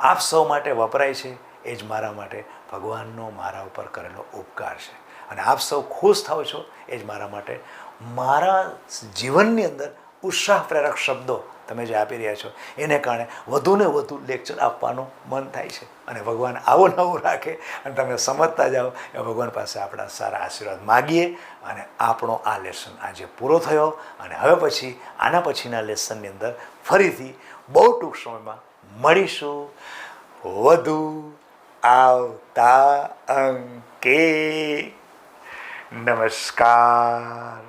આપ સૌ માટે વપરાય છે, એ જ મારા માટે ભગવાનનો મારા ઉપર કરેલો ઉપકાર છે. અને આપ સૌ ખુશ થાઓ છો એ જ મારા માટે મારા જીવનની અંદર ઉત્સાહ પ્રેરક શબ્દો તમે જે આપી રહ્યા છો એને કારણે વધુને વધુ લેક્ચર આપવાનું મન થાય છે. અને ભગવાન આવું નવું રાખે અને તમે સમજતા જાઓ એ ભગવાન પાસે આપણા સારા આશીર્વાદ માગીએ. અને આપણો આ લેસન આજે પૂરો થયો અને હવે પછી આના પછીના લેસનની અંદર ફરીથી બહુ ટૂંક સમયમાં મળીશું. વધુ આવતા અંકે. નમસ્કાર.